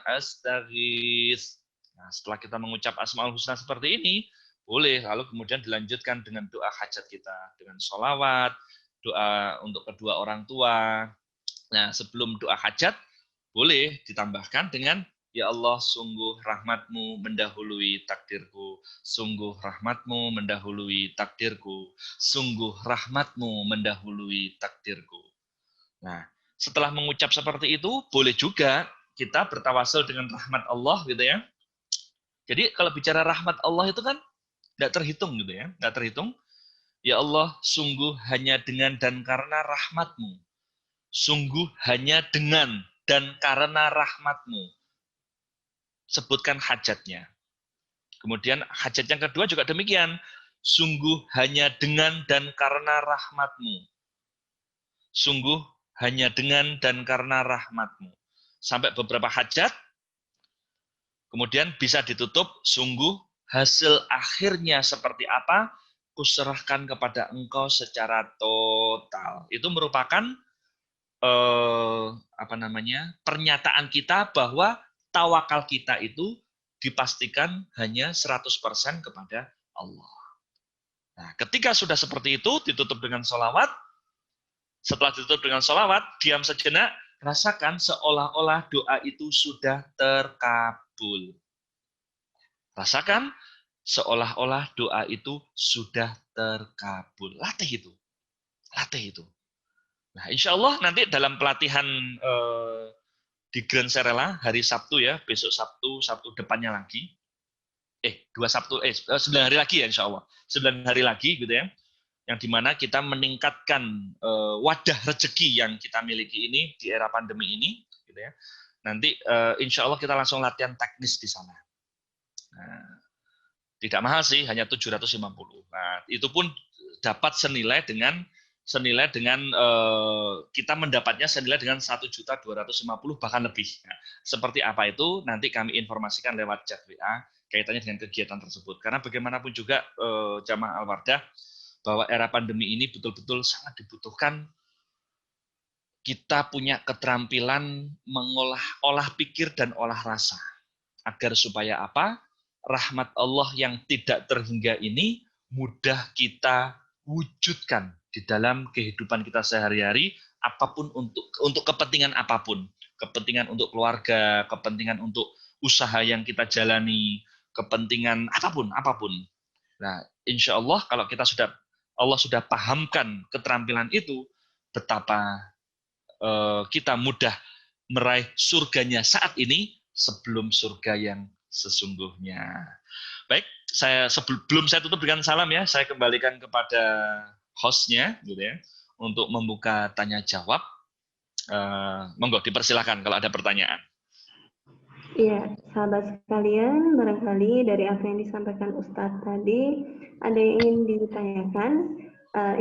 astaghis. Nah, setelah kita mengucap Asmaul Husna seperti ini, boleh lalu kemudian dilanjutkan dengan doa hajat kita, dengan sholawat, doa untuk kedua orang tua. Nah, sebelum doa hajat, boleh ditambahkan dengan Ya Allah, sungguh rahmatmu mendahului takdirku. Sungguh rahmatmu mendahului takdirku. Sungguh rahmatmu mendahului takdirku. Nah, setelah mengucap seperti itu, boleh juga kita bertawasul dengan rahmat Allah gitu ya. Jadi kalau bicara rahmat Allah itu kan tidak terhitung gitu ya, tidak terhitung. Ya Allah, sungguh hanya dengan dan karena rahmatmu. Sungguh hanya dengan dan karena rahmatmu. Sebutkan hajatnya. Kemudian hajat yang kedua juga demikian. Sungguh hanya dengan dan karena rahmatmu. Sungguh hanya dengan dan karena rahmatmu. Sampai beberapa hajat, kemudian bisa ditutup, sungguh hasil akhirnya seperti apa, kuserahkan kepada engkau secara total. Itu merupakan pernyataan kita bahwa tawakal kita itu dipastikan hanya 100% kepada Allah. Nah, ketika sudah seperti itu, ditutup dengan sholawat. Setelah ditutup dengan sholawat, diam sejenak, rasakan seolah-olah doa itu sudah terkabul. Rasakan seolah-olah doa itu sudah terkabul. Latih itu. Latih itu. Nah, insya Allah nanti dalam pelatihan di Grand Serela hari Sabtu ya, besok Sabtu depannya lagi. 9 hari lagi ya insya Allah. 9 hari lagi gitu ya. Yang dimana kita meningkatkan wadah rezeki yang kita miliki ini di era pandemi ini gitu ya. Nanti insya Allah kita langsung latihan teknis di sana. Nah, tidak mahal sih, hanya 750. Nah, itu pun dapat senilai dengan kita mendapatnya senilai dengan 1.250.000 bahkan lebih. Nah, seperti apa itu nanti kami informasikan lewat chat WA kaitannya dengan kegiatan tersebut. Karena bagaimanapun juga jamaah Al-Wardah bahwa era pandemi ini betul-betul sangat dibutuhkan kita punya keterampilan olah pikir dan olah rasa. Agar supaya apa? Rahmat Allah yang tidak terhingga ini mudah kita wujudkan di dalam kehidupan kita sehari-hari apapun untuk kepentingan apapun, kepentingan untuk keluarga, kepentingan untuk usaha yang kita jalani, kepentingan apapun. Nah, insya Allah kalau Allah sudah pahamkan keterampilan itu, betapa kita mudah meraih surganya saat ini sebelum surga yang sesungguhnya. Baik, sebelum saya tutup dengan salam ya, saya kembalikan kepada hostnya, gitu ya, untuk membuka tanya jawab. Monggo dipersilahkan kalau ada pertanyaan. Iya, sahabat sekalian, barangkali dari apa yang disampaikan Ustadz tadi, ada yang ingin ditanyakan.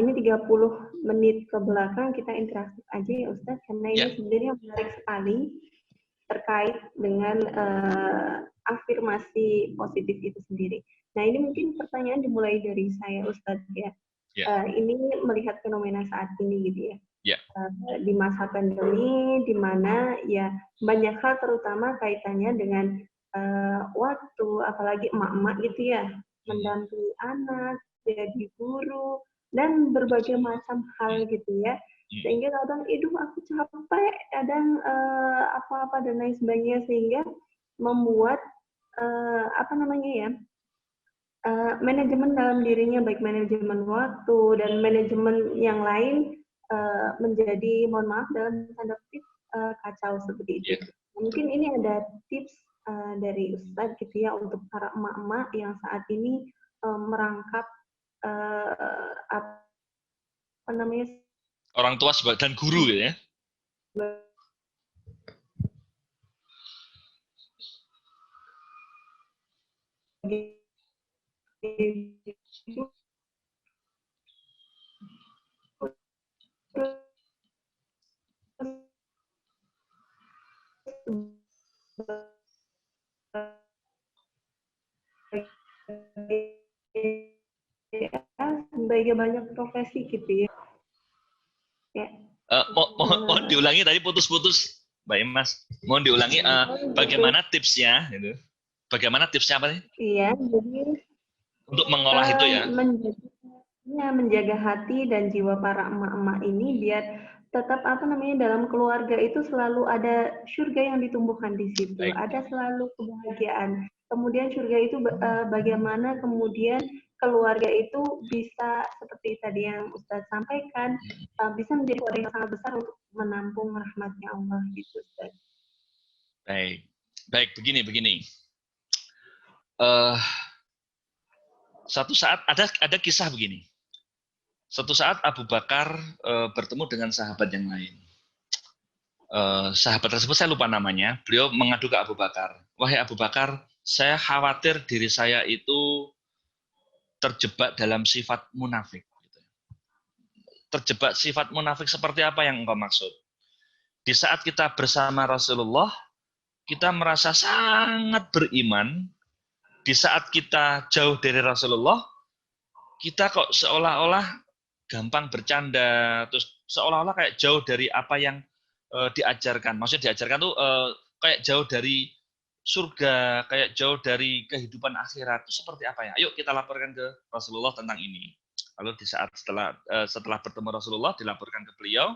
Ini 30 menit ke belakang kita interaktif aja ya Ustadz, karena ini sebenarnya menarik sekali terkait dengan afirmasi positif itu sendiri. Nah, ini mungkin pertanyaan dimulai dari saya Ustadz ya. Ini melihat fenomena saat ini gitu ya. Di masa pandemi, di mana ya banyak hal terutama kaitannya dengan waktu, apalagi emak-emak gitu ya, mendampingi anak, jadi guru, dan berbagai macam hal gitu ya. Sehingga kadang, aku capek, kadang apa-apa dan lain sebagainya, sehingga membuat manajemen dalam dirinya, baik manajemen waktu dan manajemen yang lain menjadi, mohon maaf dalam tanda kutip, kacau seperti itu. Mungkin ini ada tips dari Ustadz gitu ya untuk para emak-emak yang saat ini merangkap orang tua dan guru ya. Sebagai banyak profesi gitu ya. Mohon diulangi tadi putus-putus, Mbak Imas. Mohon diulangi bagaimana tipsnya gitu. Bagaimana tipsnya apa sih? Iya, jadi untuk mengolah itu ya. Menjaga hati dan jiwa para emak-emak ini biar tetap dalam keluarga itu selalu ada surga yang ditumbuhkan di situ. Baik. Ada selalu kebahagiaan. Kemudian surga itu bagaimana kemudian keluarga itu bisa seperti tadi yang Ustadz sampaikan, bisa menjadi keluarga yang sangat besar untuk menampung rahmatnya Allah gitu, Ustadz. Baik, begini. Suatu saat ada kisah begini. Suatu saat Abu Bakar bertemu dengan sahabat yang lain. Sahabat tersebut saya lupa namanya. Beliau mengadu ke Abu Bakar. Wahai Abu Bakar, saya khawatir diri saya itu terjebak dalam sifat munafik. Terjebak sifat munafik seperti apa yang engkau maksud? Di saat kita bersama Rasulullah, kita merasa sangat beriman. Di saat kita jauh dari Rasulullah, kita kok seolah-olah gampang bercanda, terus seolah-olah kayak jauh dari apa yang diajarkan. Maksudnya diajarkan tuh kayak jauh dari surga, kayak jauh dari kehidupan akhirat. Itu seperti apa ya? Ayo kita laporkan ke Rasulullah tentang ini. Lalu di saat setelah bertemu Rasulullah, dilaporkan ke beliau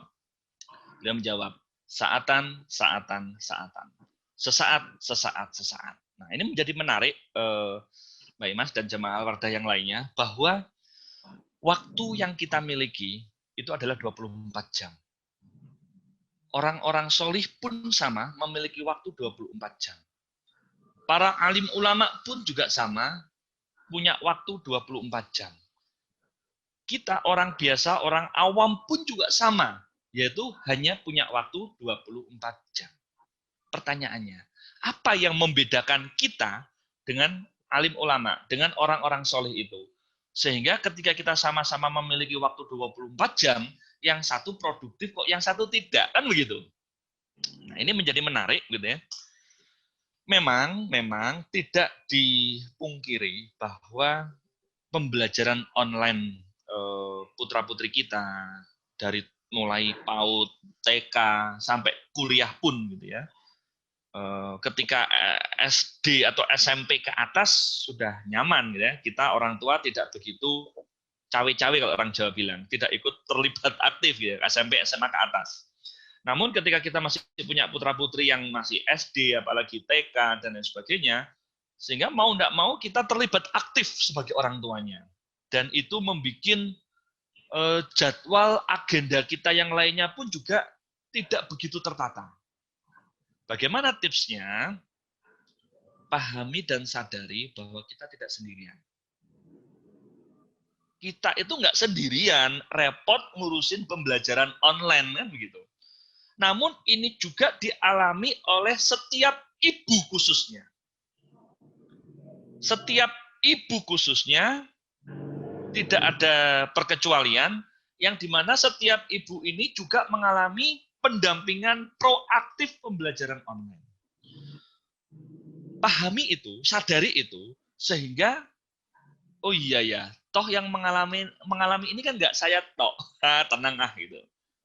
menjawab, saatan. Sesaat. Nah, ini menjadi menarik, Mbak Imas dan jemaah Wardah yang lainnya, bahwa waktu yang kita miliki itu adalah 24 jam. Orang-orang solih pun sama, memiliki waktu 24 jam. Para alim ulama pun juga sama, punya waktu 24 jam. Kita orang biasa, orang awam pun juga sama, yaitu hanya punya waktu 24 jam. Pertanyaannya, apa yang membedakan kita dengan alim ulama, dengan orang-orang solih itu? Sehingga ketika kita sama-sama memiliki waktu 24 jam, yang satu produktif kok yang satu tidak, kan begitu. Nah, ini menjadi menarik gitu ya. Memang tidak dipungkiri bahwa pembelajaran online putra-putri kita dari mulai PAUD, TK sampai kuliah pun gitu ya. Ketika SD atau SMP ke atas sudah nyaman gitu ya. Kita orang tua tidak begitu cawe-cawe kalau orang Jawa bilang, tidak ikut terlibat aktif ya, SMP SMA ke atas. Namun ketika kita masih punya putra-putri yang masih SD, apalagi TK, dan lain sebagainya, sehingga mau tidak mau kita terlibat aktif sebagai orang tuanya. Dan itu membuat jadwal agenda kita yang lainnya pun juga tidak begitu tertata. Bagaimana tipsnya? Pahami dan sadari bahwa kita tidak sendirian. Kita itu nggak sendirian, repot ngurusin pembelajaran online, kan begitu. Namun ini juga dialami oleh setiap ibu khususnya. Setiap ibu khususnya tidak ada perkecualian, yang dimana setiap ibu ini juga mengalami pendampingan proaktif pembelajaran online. Pahami itu, sadari itu, sehingga oh iya ya, toh yang mengalami ini kan nggak saya tok, tenang gitu.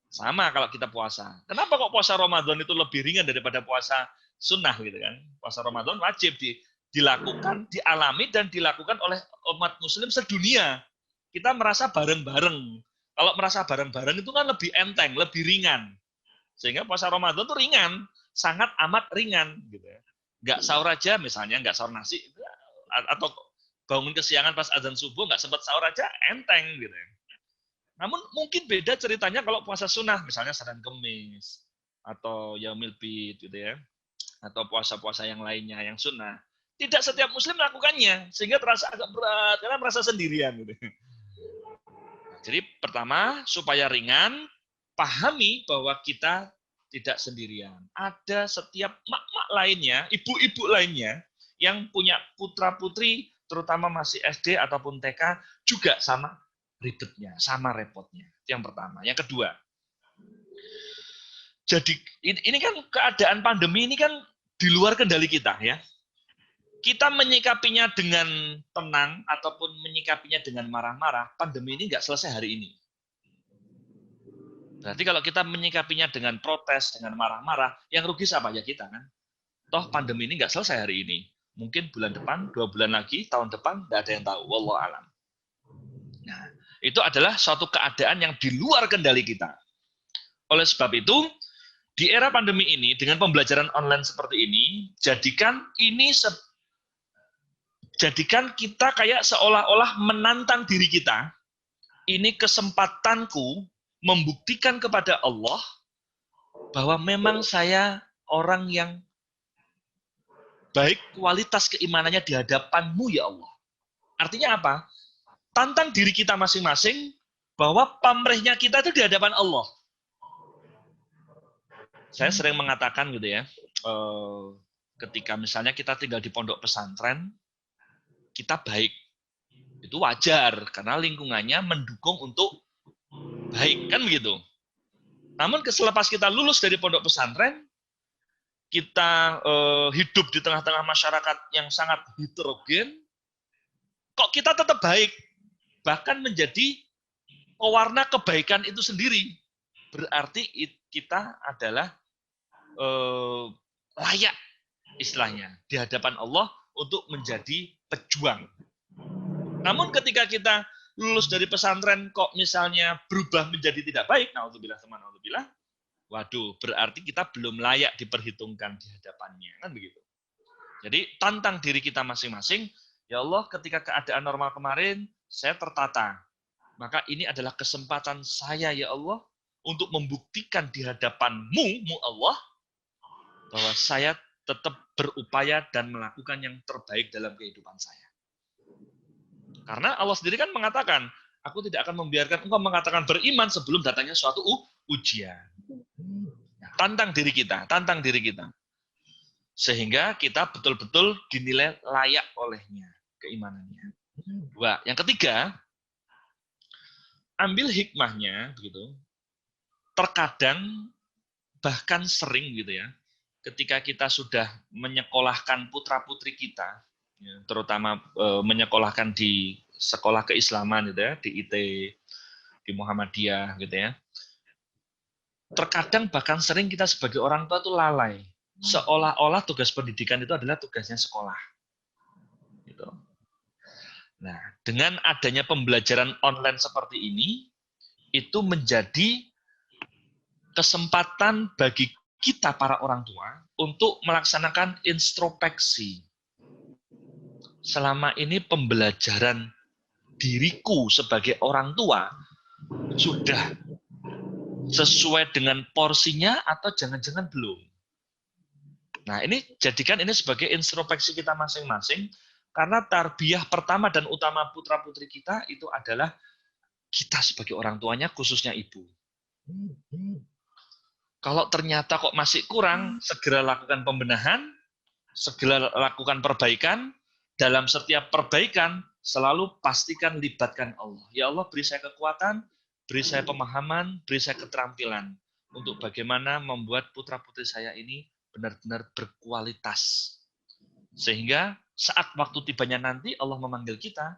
Sama kalau kita puasa. Kenapa kok puasa Ramadan itu lebih ringan daripada puasa sunnah gitu kan? Puasa Ramadan wajib dilakukan, dialami dan dilakukan oleh umat muslim sedunia. Kita merasa bareng-bareng. Kalau merasa bareng-bareng itu kan lebih enteng, lebih ringan. Sehingga puasa Ramadan itu ringan, sangat amat ringan gitu ya. Nggak sahur aja misalnya, nggak sahur nasi atau bangun kesiangan pas azan subuh nggak sempat sahur aja enteng gitu ya. Namun mungkin beda ceritanya kalau puasa sunnah, misalnya Senin Kemis, atau Yaumil Bid, gitu ya, atau puasa-puasa yang lainnya, yang sunnah. Tidak setiap muslim melakukannya, sehingga terasa agak berat, karena merasa sendirian. Gitu. Jadi pertama, supaya ringan, pahami bahwa kita tidak sendirian. Ada setiap mak-mak lainnya, ibu-ibu lainnya, yang punya putra-putri, terutama masih SD ataupun TK, juga sama ribetnya, sama repotnya. Itu yang pertama. Yang kedua, jadi ini kan keadaan pandemi ini kan di luar kendali kita ya. Kita menyikapinya dengan tenang ataupun menyikapinya dengan marah-marah, pandemi ini nggak selesai hari ini. Berarti kalau kita menyikapinya dengan protes, dengan marah-marah, yang rugi siapa? Ya kita kan. Toh pandemi ini nggak selesai hari ini. Mungkin bulan depan, 2 bulan lagi, tahun depan, nggak ada yang tahu. Wallahu a'lam. Nah, itu adalah suatu keadaan yang di luar kendali kita. Oleh sebab itu, di era pandemi ini, dengan pembelajaran online seperti ini, jadikan kita kayak seolah-olah menantang diri kita. Ini kesempatanku membuktikan kepada Allah bahwa memang saya orang yang baik kualitas keimanannya di hadapan-Mu ya Allah. Artinya apa? Tantang diri kita masing-masing bahwa pamrihnya kita itu di hadapan Allah. Saya sering mengatakan gitu ya, ketika misalnya kita tinggal di pondok pesantren, kita baik. Itu wajar, karena lingkungannya mendukung untuk baik, kan begitu. Namun selepas kita lulus dari pondok pesantren, kita hidup di tengah-tengah masyarakat yang sangat heterogen, kok kita tetap baik? Bahkan menjadi pewarna kebaikan itu sendiri. Berarti kita adalah layak istilahnya di hadapan Allah untuk menjadi pejuang. Namun ketika kita lulus dari pesantren kok misalnya berubah menjadi tidak baik, naudzubillah, waduh, berarti kita belum layak diperhitungkan di hadapannya, kan begitu. Jadi tantang diri kita masing-masing, ya Allah, ketika keadaan normal kemarin saya tertata, maka ini adalah kesempatan saya ya Allah untuk membuktikan di hadapan-Mu Allah bahwa saya tetap berupaya dan melakukan yang terbaik dalam kehidupan saya. Karena Allah sendiri kan mengatakan, aku tidak akan membiarkan engkau mengatakan beriman sebelum datangnya suatu ujian. Tantang diri kita. Sehingga kita betul-betul dinilai layak olehnya, keimanannya. Dua. Yang ketiga, ambil hikmahnya, begitu. Terkadang, bahkan sering gitu ya, ketika kita sudah menyekolahkan putra-putri kita, terutama menyekolahkan di sekolah keislaman gitu ya, di IT, di Muhammadiyah gitu ya. Terkadang bahkan sering kita sebagai orang tua itu lalai. Seolah-olah tugas pendidikan itu adalah tugasnya sekolah. Gitu. Nah, dengan adanya pembelajaran online seperti ini, itu menjadi kesempatan bagi kita para orang tua untuk melaksanakan introspeksi. Selama ini pembelajaran diriku sebagai orang tua sudah sesuai dengan porsinya atau jangan-jangan belum. Nah, ini jadikan ini sebagai introspeksi kita masing-masing, karena tarbiyah pertama dan utama putra-putri kita itu adalah kita sebagai orang tuanya, khususnya ibu. Kalau ternyata kok masih kurang, segera lakukan pembenahan, segera lakukan perbaikan. Dalam setiap perbaikan, selalu pastikan libatkan Allah. Ya Allah, beri saya kekuatan, beri saya pemahaman, beri saya keterampilan untuk bagaimana membuat putra-putri saya ini benar-benar berkualitas. Sehingga saat waktu tibanya nanti, Allah memanggil kita,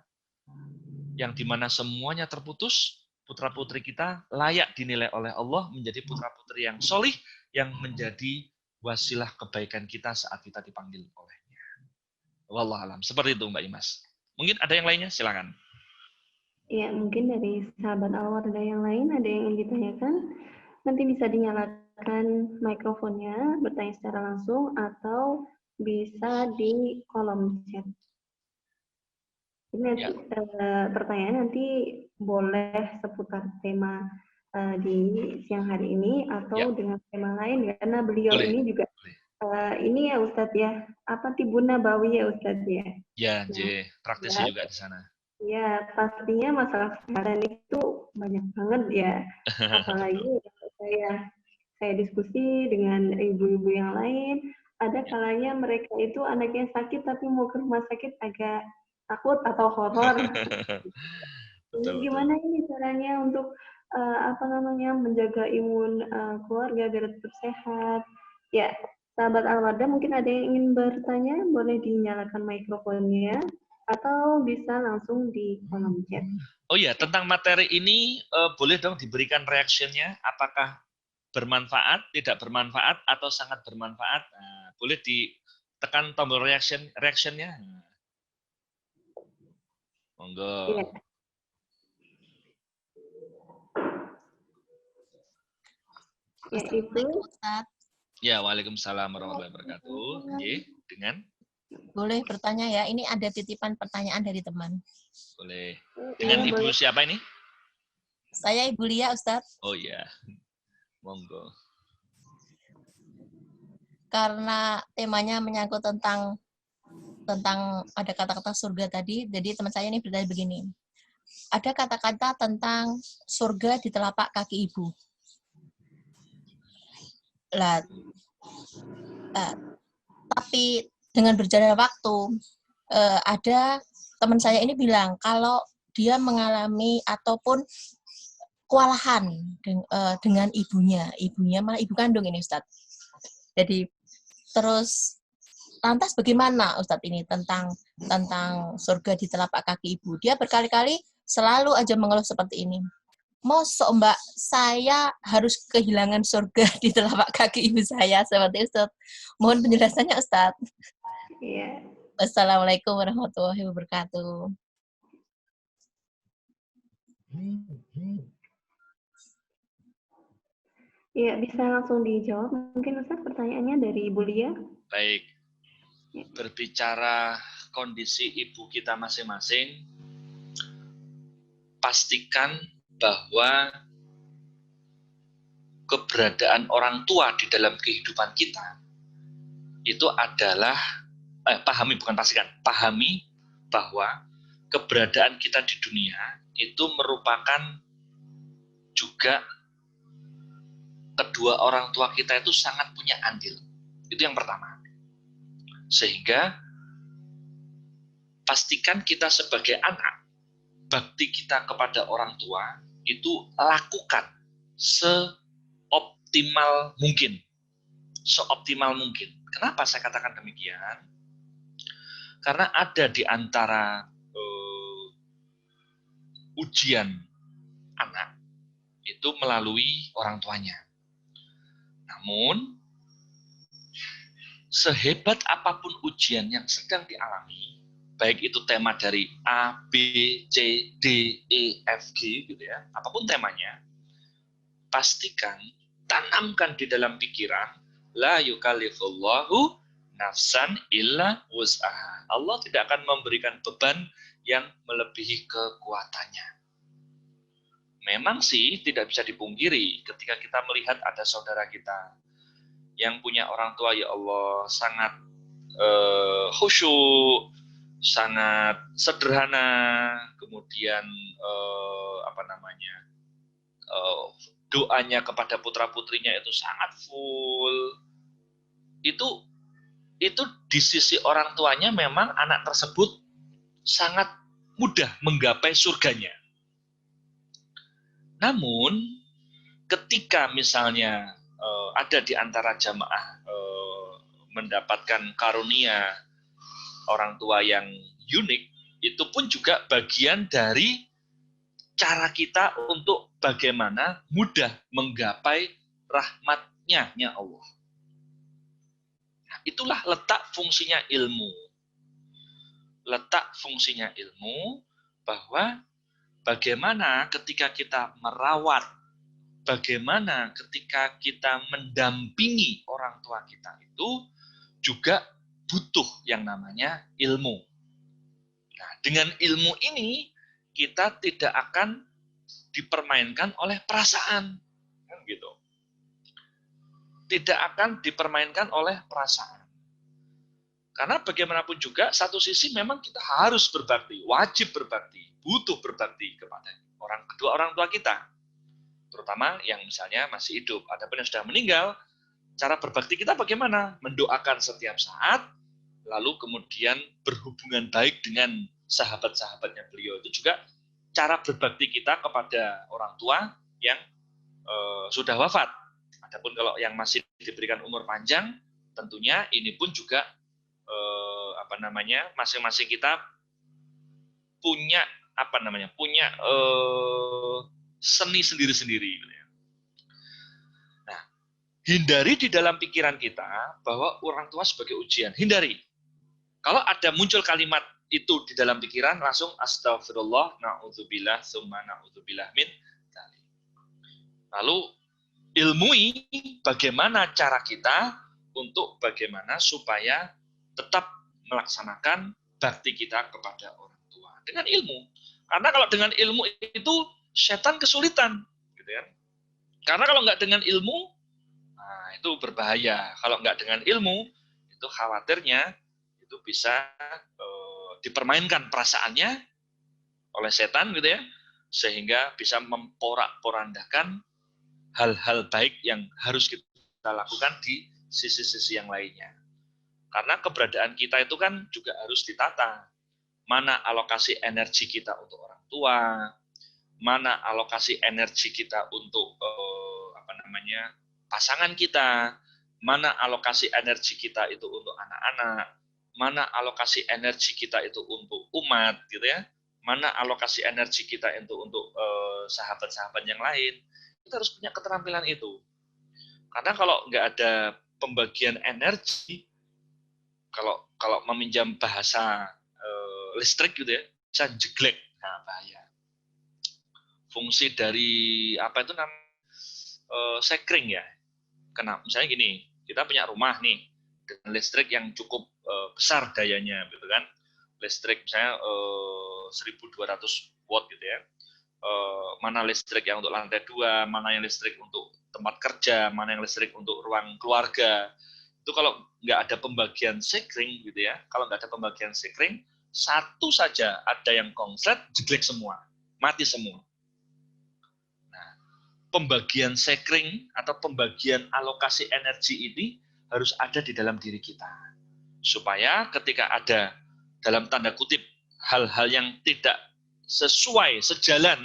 yang dimana semuanya terputus, putra-putri kita layak dinilai oleh Allah menjadi putra-putri yang solih, yang menjadi wasilah kebaikan kita saat kita dipanggil olehnya. Wallahualam. Seperti itu Mbak Imas. Mungkin ada yang lainnya? Silakan. Ya, mungkin dari sahabat Alwar ada yang lain, ada yang ingin ditanyakan. Nanti bisa dinyalakan mikrofonnya, bertanya secara langsung, atau bisa di kolom chat. Ini nanti, pertanyaan nanti boleh seputar tema di siang hari ini atau dengan tema lain, karena beliau Boleh. ini juga ini ya Ustadz ya, apa Tibun Nabawi ya Ustadz ya. Ya, praktisi juga di sana. Ya, pastinya masalah kesehatan itu banyak banget ya. Apalagi saya diskusi dengan ibu-ibu yang lain, ada kalanya mereka itu anaknya sakit tapi mau ke rumah sakit agak takut atau horor. Gimana ini caranya untuk menjaga imun keluarga biar tetap sehat? Ya, sahabat Alwarda mungkin ada yang ingin bertanya, boleh dinyalakan mikrofonnya atau bisa langsung di kolom chat. Oh iya, tentang materi ini boleh dong diberikan reaksinya, apakah bermanfaat, tidak bermanfaat, atau sangat bermanfaat. Nah, boleh ditekan tombol reaction-nya. Monggo. Ya. Ya, itu. Ya, waalaikumsalam warahmatullahi wabarakatuh. Dengan? Boleh bertanya ya, ini ada titipan pertanyaan dari teman. Boleh. Dengan Ibu boleh. Siapa ini? Saya Ibu Lia, Ustadz. Oh iya. Monggo. Karena temanya menyangkut tentang ada kata-kata surga tadi, jadi teman saya ini bertanya begini. Ada kata-kata tentang surga di telapak kaki ibu. Tapi dengan berjalannya waktu, ada teman saya ini bilang kalau dia mengalami ataupun kewalahan dengan ibunya malah ibu kandung ini Ustadz. Jadi terus lantas bagaimana Ustadz ini tentang surga di telapak kaki ibu? Dia berkali-kali selalu aja mengeluh seperti ini. Mosok Mbak, saya harus kehilangan surga di telapak kaki ibu saya seperti Ustadz. Mohon penjelasannya Ustadz. Iya. Wassalamualaikum warahmatullahi wabarakatuh. Iya, bisa langsung dijawab. Mungkin Ustadz pertanyaannya dari Ibu Lia. Baik. Berbicara kondisi ibu kita masing-masing, pastikan bahwa keberadaan orang tua di dalam kehidupan kita itu adalah pahami bahwa keberadaan kita di dunia itu merupakan juga kedua orang tua kita itu sangat punya andil. Itu yang pertama. Sehingga pastikan kita sebagai anak, bakti kita kepada orang tua itu lakukan seoptimal mungkin. Kenapa saya katakan demikian? Karena ada di antara ujian anak itu melalui orang tuanya. Namun, sehebat apapun ujian yang sedang dialami, baik itu tema dari A, B, C, D, E, F, G gitu ya, apapun temanya, pastikan, tanamkan di dalam pikiran, la yukallifullahu nafsan illa wus'aha. Allah tidak akan memberikan beban yang melebihi kekuatannya. Memang sih tidak bisa dipungkiri ketika kita melihat ada saudara kita yang punya orang tua, ya Allah, sangat khusyuk, sangat sederhana, kemudian doanya kepada putra-putrinya itu sangat full. Itu di sisi orang tuanya memang anak tersebut sangat mudah menggapai surganya. Namun ketika misalnya ada di antara jamaah mendapatkan karunia orang tua yang unik, itu pun juga bagian dari cara kita untuk bagaimana mudah menggapai rahmatnya Allah. Nah, itulah letak fungsinya ilmu. Letak fungsinya ilmu bahwa bagaimana ketika kita merawat, bagaimana ketika kita mendampingi orang tua kita itu juga butuh yang namanya ilmu. Nah, dengan ilmu ini kita tidak akan dipermainkan oleh perasaan, kan gitu. Tidak akan dipermainkan oleh perasaan. Karena bagaimanapun juga satu sisi memang kita harus berbakti, wajib berbakti, butuh berbakti kepada kedua orang tua kita. Terutama yang misalnya masih hidup. Adapun yang sudah meninggal, cara berbakti kita bagaimana? Mendoakan setiap saat, lalu kemudian berhubungan baik dengan sahabat-sahabatnya beliau. Itu juga cara berbakti kita kepada orang tua yang sudah wafat. Adapun kalau yang masih diberikan umur panjang, tentunya ini pun juga masing-masing kita punya seni sendiri-sendiri. Nah, hindari di dalam pikiran kita bahwa orang tua sebagai ujian. Hindari. Kalau ada muncul kalimat itu di dalam pikiran, langsung astagfirullah, na'udzubillah, summa na'udzubillah min dzalik. Lalu ilmui bagaimana cara kita untuk bagaimana supaya tetap melaksanakan bakti kita kepada orang tua dengan ilmu. Karena kalau dengan ilmu itu setan kesulitan, gitu kan? Karena kalau nggak dengan ilmu, nah itu berbahaya. Kalau nggak dengan ilmu, itu khawatirnya itu bisa dipermainkan perasaannya oleh setan, gitu ya, sehingga bisa memporak-porandakan hal-hal baik yang harus kita lakukan di sisi-sisi yang lainnya. Karena keberadaan kita itu kan juga harus ditata. Mana alokasi energi kita untuk orang tua, mana alokasi energi kita untuk pasangan kita, mana alokasi energi kita itu untuk anak-anak, mana alokasi energi kita itu untuk umat, gitu ya, mana alokasi energi kita itu untuk sahabat-sahabat yang lain. Kita harus punya keterampilan itu. Karena kalau nggak ada pembagian energi, kalau meminjam bahasa listrik gitu ya, bisa jeglek. Nah, bahaya. Fungsi dari sekring ya. Kenapa? Misalnya gini, kita punya rumah nih dengan listrik yang cukup besar dayanya, gitu kan? Listrik misalnya 1200 watt gitu ya. Mana listrik yang untuk lantai 2, mana yang listrik untuk tempat kerja, mana yang listrik untuk ruang keluarga. Itu kalau nggak ada pembagian sekring gitu ya, kalau nggak ada pembagian sekring, satu saja ada yang konslet, jeglek semua, mati semua. Nah, pembagian sekring atau pembagian alokasi energi ini harus ada di dalam diri kita. Supaya ketika ada dalam tanda kutip hal-hal yang tidak sesuai, sejalan,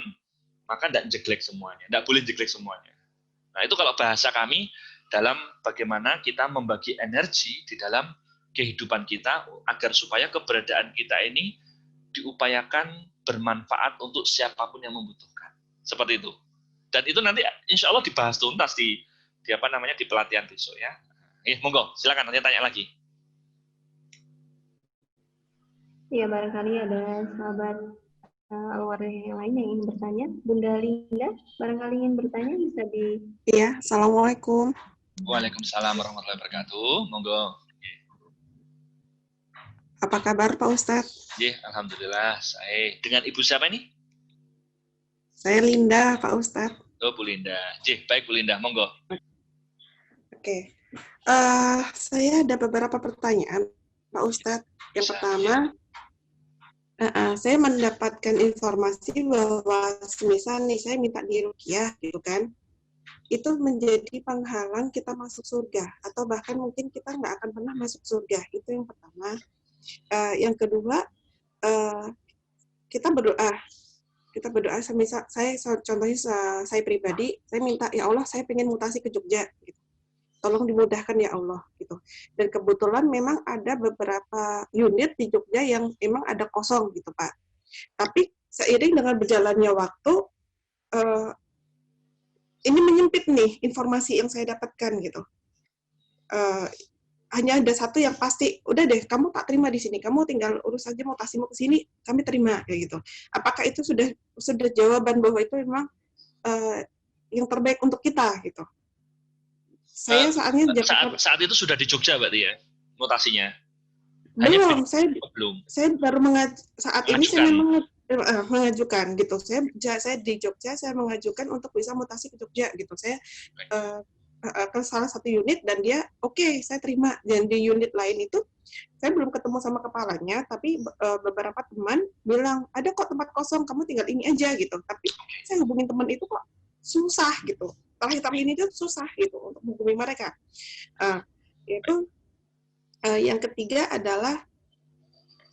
maka tidak jeglek semuanya, tidak boleh jeglek semuanya. Nah, itu kalau bahasa kami dalam bagaimana kita membagi energi di dalam kehidupan kita agar supaya keberadaan kita ini diupayakan bermanfaat untuk siapapun yang membutuhkan. Seperti itu. Dan itu nanti insya Allah dibahas tuntas di pelatihan besok ya. Monggo, silakan nanti tanya lagi. Ya, barangkali ada sahabat Al-Warid yang lain yang ingin bertanya. Bunda Linda, barangkali ingin bertanya bisa di... Iya, Assalamualaikum. Waalaikumsalam warahmatullahi wabarakatuh. Monggo. Apa kabar Pak Ustadz? Alhamdulillah. Saya dengan Ibu siapa ini? Saya Linda, Pak Ustadz. Oh, Bu Linda. Baik Bu Linda, monggo. Oke. Saya ada beberapa pertanyaan, Pak Ustadz. Yang pertama, saya mendapatkan informasi bahwa semisal nih saya minta diruqyah gitu kan, itu menjadi penghalang kita masuk surga, atau bahkan mungkin kita nggak akan pernah masuk surga. Itu yang pertama. Yang kedua, kita berdoa semisal contohnya saya pribadi, saya minta, ya Allah saya pengen mutasi ke Jogja gitu. Tolong dimudahkan ya Allah gitu. Dan kebetulan memang ada beberapa unit di Jogja yang memang ada kosong gitu Pak. Tapi seiring dengan berjalannya waktu, ini menyempit nih informasi yang saya dapatkan gitu. Hanya ada satu yang pasti, udah deh kamu tak terima di sini, kamu tinggal urus aja mutasimu ke sini, kami terima kayak gitu. Apakah itu sudah jawaban bahwa itu memang yang terbaik untuk kita gitu? Saya saat itu sudah di Jogja berarti ya mutasinya? Belum, belum. Saya baru saat ini saya memang mengajukan gitu. Saya di Jogja, saya mengajukan untuk bisa mutasi ke Jogja gitu. Saya ke salah satu unit dan dia oke, saya terima. Dan di unit lain itu saya belum ketemu sama kepalanya, tapi beberapa teman bilang ada kok tempat kosong, kamu tinggal ini aja gitu. Tapi saya hubungin teman itu kok susah gitu. Terakhir ini tuh susah gitu untuk menghubungi mereka. Itu yang ketiga adalah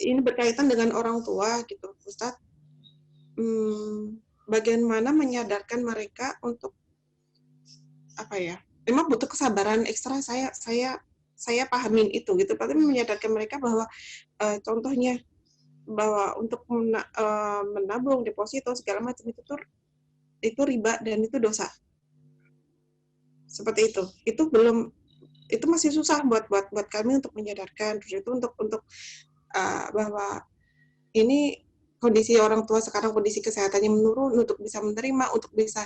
ini berkaitan dengan orang tua gitu, Ustadz. Bagaimana menyadarkan mereka untuk apa ya? Memang butuh kesabaran ekstra. Saya pahamin itu gitu. Tapi menyadarkan mereka bahwa contohnya bahwa untuk menabung deposito segala macam itu riba dan itu dosa. Seperti itu. Itu masih susah buat kami untuk menyadarkan. Terus itu untuk bahwa ini kondisi orang tua sekarang, kondisi kesehatannya menurun, untuk bisa menerima, untuk bisa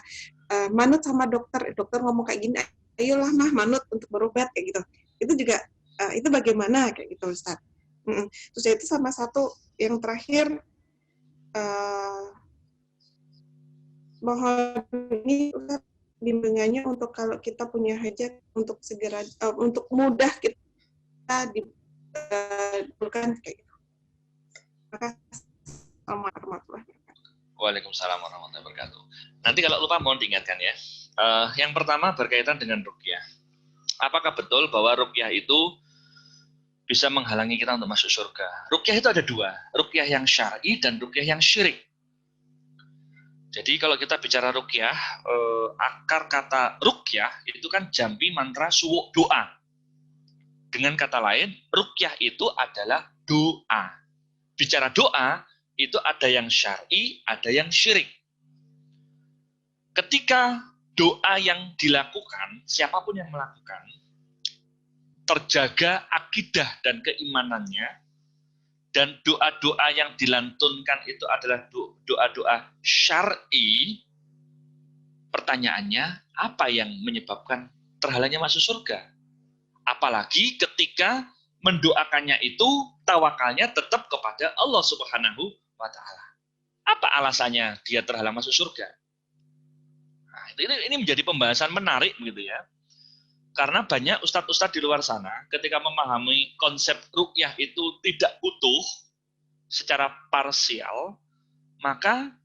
manut sama dokter ngomong kayak gini, ayolah mah manut untuk berobat kayak gitu. Itu juga itu bagaimana kayak gitu Ustaz. Terus itu sama satu yang terakhir, mohon ini Ustaz bimbingannya untuk kalau kita punya hajat untuk segera untuk mudah kita dibulkan kayak gitu. Waalaikumsalam warahmatullahi wabarakatuh. Nanti kalau lupa mohon diingatkan ya. Yang pertama berkaitan dengan ruqyah. Apakah betul bahwa ruqyah itu bisa menghalangi kita untuk masuk surga? Ruqyah itu ada dua, ruqyah yang syar'i dan ruqyah yang syirik. Jadi kalau kita bicara ruqyah, akar kata ruqyah itu kan jampi mantra suwuk doa. Dengan kata lain, ruqyah itu adalah doa. Bicara doa, itu ada yang syar'i, ada yang syirik. Ketika doa yang dilakukan, siapapun yang melakukan, terjaga akidah dan keimanannya, dan doa-doa yang dilantunkan itu adalah doa-doa syar'i, pertanyaannya, apa yang menyebabkan terhalangnya masuk surga? Apalagi ketika mendoakannya itu tawakalnya tetap kepada Allah Subhanahu wa Ta'ala. Apa alasannya dia terhalang masuk surga? Nah, ini menjadi pembahasan menarik begitu ya. Karena banyak ustadz-ustadz di luar sana ketika memahami konsep ruqyah itu tidak utuh secara parsial, maka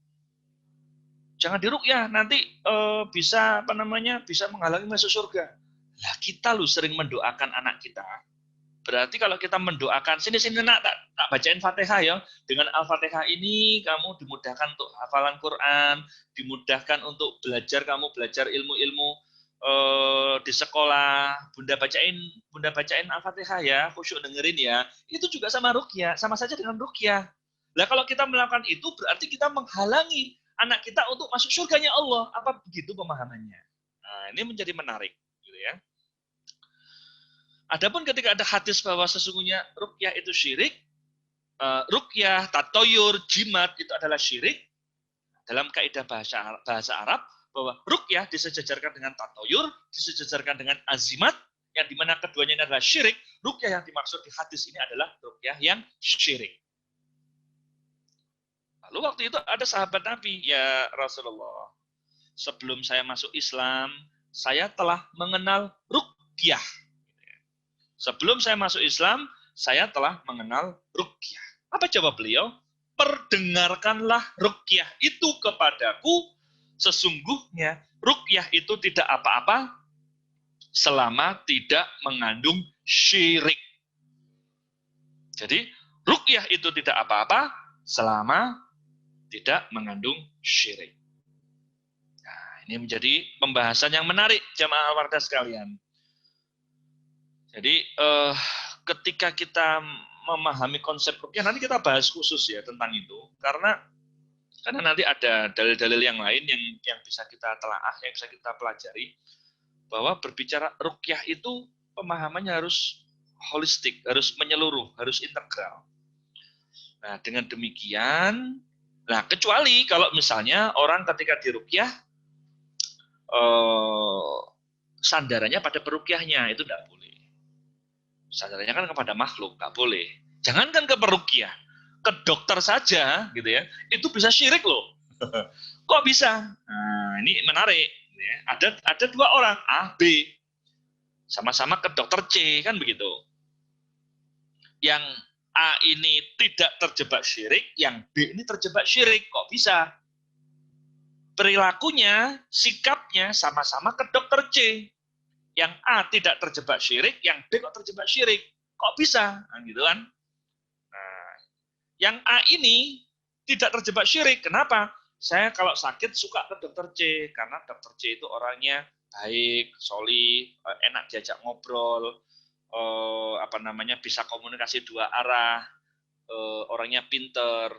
jangan diruqyah, nanti bisa menghalangi masuk surga. Lah kita lu sering mendoakan anak kita. Berarti kalau kita mendoakan, sini nak tak bacain Fatihah ya. Dengan Al-Fatihah ini kamu dimudahkan untuk hafalan Quran, dimudahkan untuk kamu belajar ilmu-ilmu di sekolah. Bunda bacain Al-Fatihah ya, khusyuk dengerin ya. Itu juga sama ruqyah, sama saja dengan ruqyah. Lah kalau kita melakukan itu berarti kita menghalangi anak kita untuk masuk surganya Allah. Apa begitu pemahamannya? Nah, ini menjadi menarik gitu ya. Adapun ketika ada hadis bahwa sesungguhnya ruqyah itu syirik, ruqyah, tatoyur, jimat itu adalah syirik, dalam kaidah bahasa Arab bahwa ruqyah disejajarkan dengan tatoyur, disejajarkan dengan azimat, yang dimana keduanya ini adalah syirik. Ruqyah yang dimaksud di hadis ini adalah ruqyah yang syirik. Lalu waktu itu ada sahabat Nabi, ya Rasulullah, sebelum saya masuk Islam, saya telah mengenal ruqyah. Sebelum saya masuk Islam, saya telah mengenal ruqyah. Apa jawab beliau? Perdengarkanlah ruqyah itu kepadaku, sesungguhnya ruqyah itu tidak apa-apa selama tidak mengandung syirik. Jadi ruqyah itu tidak apa-apa selama tidak mengandung syirik. Nah, ini menjadi pembahasan yang menarik jamaah warga sekalian. Jadi ketika kita memahami konsep ruqyah, nanti kita bahas khusus ya tentang itu, karena nanti ada dalil-dalil yang lain yang bisa kita telaah, yang bisa kita pelajari, bahwa berbicara ruqyah itu pemahamannya harus holistik, harus menyeluruh, harus integral. Nah, dengan demikian, kecuali kalau misalnya orang ketika diruqyah sandarannya pada peruqyahnya, itu tidak boleh. Sandarannya kan kepada makhluk, nggak boleh. Jangankan ke peruqyah, ke dokter saja, gitu ya, itu bisa syirik loh. Kok bisa? Nah, ini menarik. Ada dua orang, A, B, sama-sama ke dokter C, kan begitu. Yang A ini tidak terjebak syirik, yang B ini terjebak syirik. Kok bisa? Perilakunya, sikapnya sama-sama ke dokter C. Yang A tidak terjebak syirik, yang B kok terjebak syirik. Kok bisa? Nah, gitu kan. Nah, yang A ini tidak terjebak syirik. Kenapa? Saya kalau sakit suka ke dokter C, karena dokter C itu orangnya baik, solih, enak diajak ngobrol, bisa komunikasi dua arah, orangnya pinter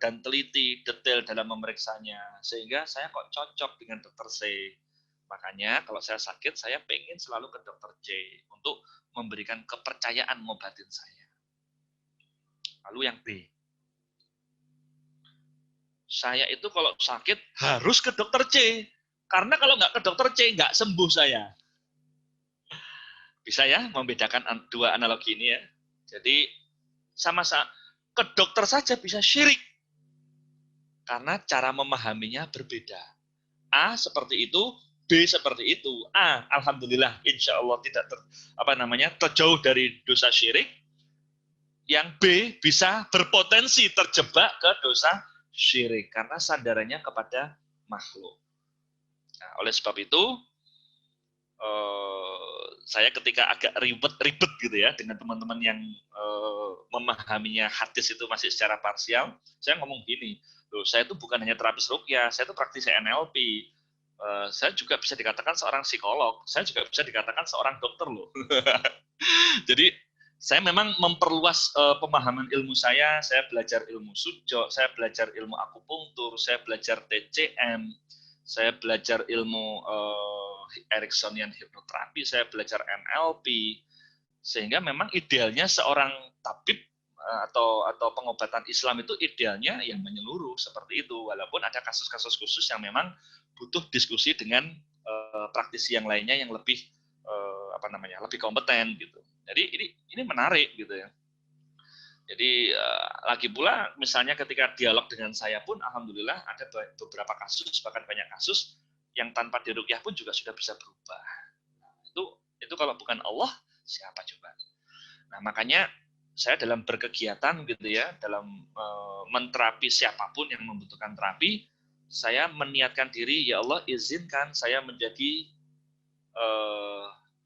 dan teliti, detail dalam memeriksanya, sehingga saya kok cocok dengan dokter C. Makanya kalau saya sakit, saya pengen selalu ke dokter C untuk memberikan kepercayaan ngobatin saya. Lalu yang B, saya itu kalau sakit harus ke dokter C, karena kalau nggak ke dokter C nggak sembuh saya. Bisa ya membedakan dua analogi ini ya. Jadi sama-sama ke dokter saja bisa syirik, karena cara memahaminya berbeda. A seperti itu, B seperti itu. A, alhamdulillah, insya Allah tidak terjauh dari dosa syirik. Yang B bisa berpotensi terjebak ke dosa syirik karena sandarannya kepada makhluk. Nah, oleh sebab itu, saya ketika agak ribet gitu ya dengan teman-teman yang memahaminya hadis itu masih secara parsial, saya ngomong gini, loh, saya itu bukan hanya terapis ruqyah, saya itu praktisi NLP. Saya juga bisa dikatakan seorang psikolog, saya juga bisa dikatakan seorang dokter loh. Jadi saya memang memperluas pemahaman ilmu saya belajar ilmu sujud, saya belajar ilmu akupunktur, saya belajar TCM, saya belajar ilmu Ericksonian hipnoterapi, saya belajar NLP, sehingga memang idealnya seorang tabib atau pengobatan Islam itu idealnya yang menyeluruh seperti itu, walaupun ada kasus-kasus khusus yang memang butuh diskusi dengan praktisi yang lainnya yang lebih lebih kompeten gitu. Jadi ini menarik gitu ya. Jadi lagi pula misalnya ketika dialog dengan saya pun alhamdulillah ada beberapa kasus, bahkan banyak kasus yang tanpa diruqyah pun juga sudah bisa berubah. Itu kalau bukan Allah siapa coba? Nah, makanya saya dalam berkegiatan gitu ya, dalam menterapi siapapun yang membutuhkan terapi, saya meniatkan diri, ya Allah izinkan saya menjadi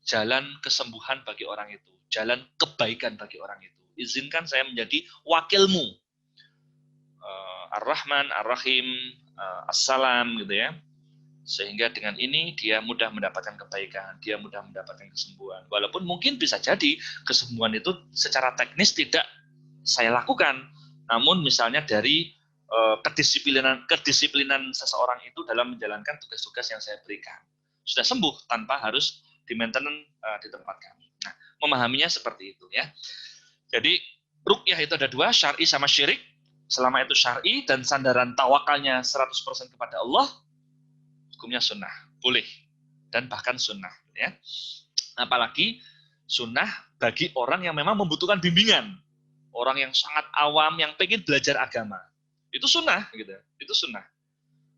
jalan kesembuhan bagi orang itu, jalan kebaikan bagi orang itu. Izinkan saya menjadi wakilmu, Ar-Rahman, Ar-Rahim, As-Salam gitu ya. Sehingga dengan ini dia mudah mendapatkan kebaikan, dia mudah mendapatkan kesembuhan. Walaupun mungkin bisa jadi kesembuhan itu secara teknis tidak saya lakukan, namun misalnya dari kedisiplinan seseorang itu dalam menjalankan tugas-tugas yang saya berikan, sudah sembuh tanpa harus di maintenance di tempat kami. Nah, memahaminya seperti itu ya. Jadi ruqyah itu ada dua, syar'i sama syirik. Selama itu syar'i dan sandaran tawakalnya 100% kepada Allah, hukumnya sunnah, boleh dan bahkan sunnah. Ya. Apalagi sunnah bagi orang yang memang membutuhkan bimbingan, orang yang sangat awam yang pengen belajar agama, itu sunnah, gitu. Itu sunnah.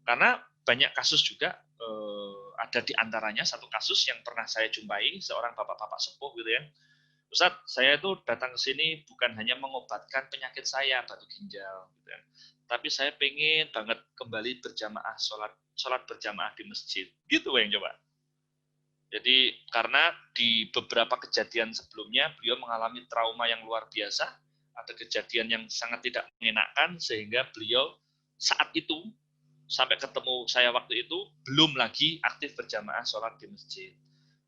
Karena banyak kasus juga ada di antaranya satu kasus yang pernah saya jumpai seorang bapak-bapak sepuh, gitu ya. Ustaz, saya itu datang ke sini bukan hanya mengobatkan penyakit saya, batu ginjal, gitu ya. Tapi saya pengen banget kembali berjamaah, sholat berjamaah di masjid. Gitu yang coba. Jadi karena di beberapa kejadian sebelumnya beliau mengalami trauma yang luar biasa, ada kejadian yang sangat tidak mengenakan sehingga beliau saat itu sampai ketemu saya waktu itu belum lagi aktif berjamaah sholat di masjid.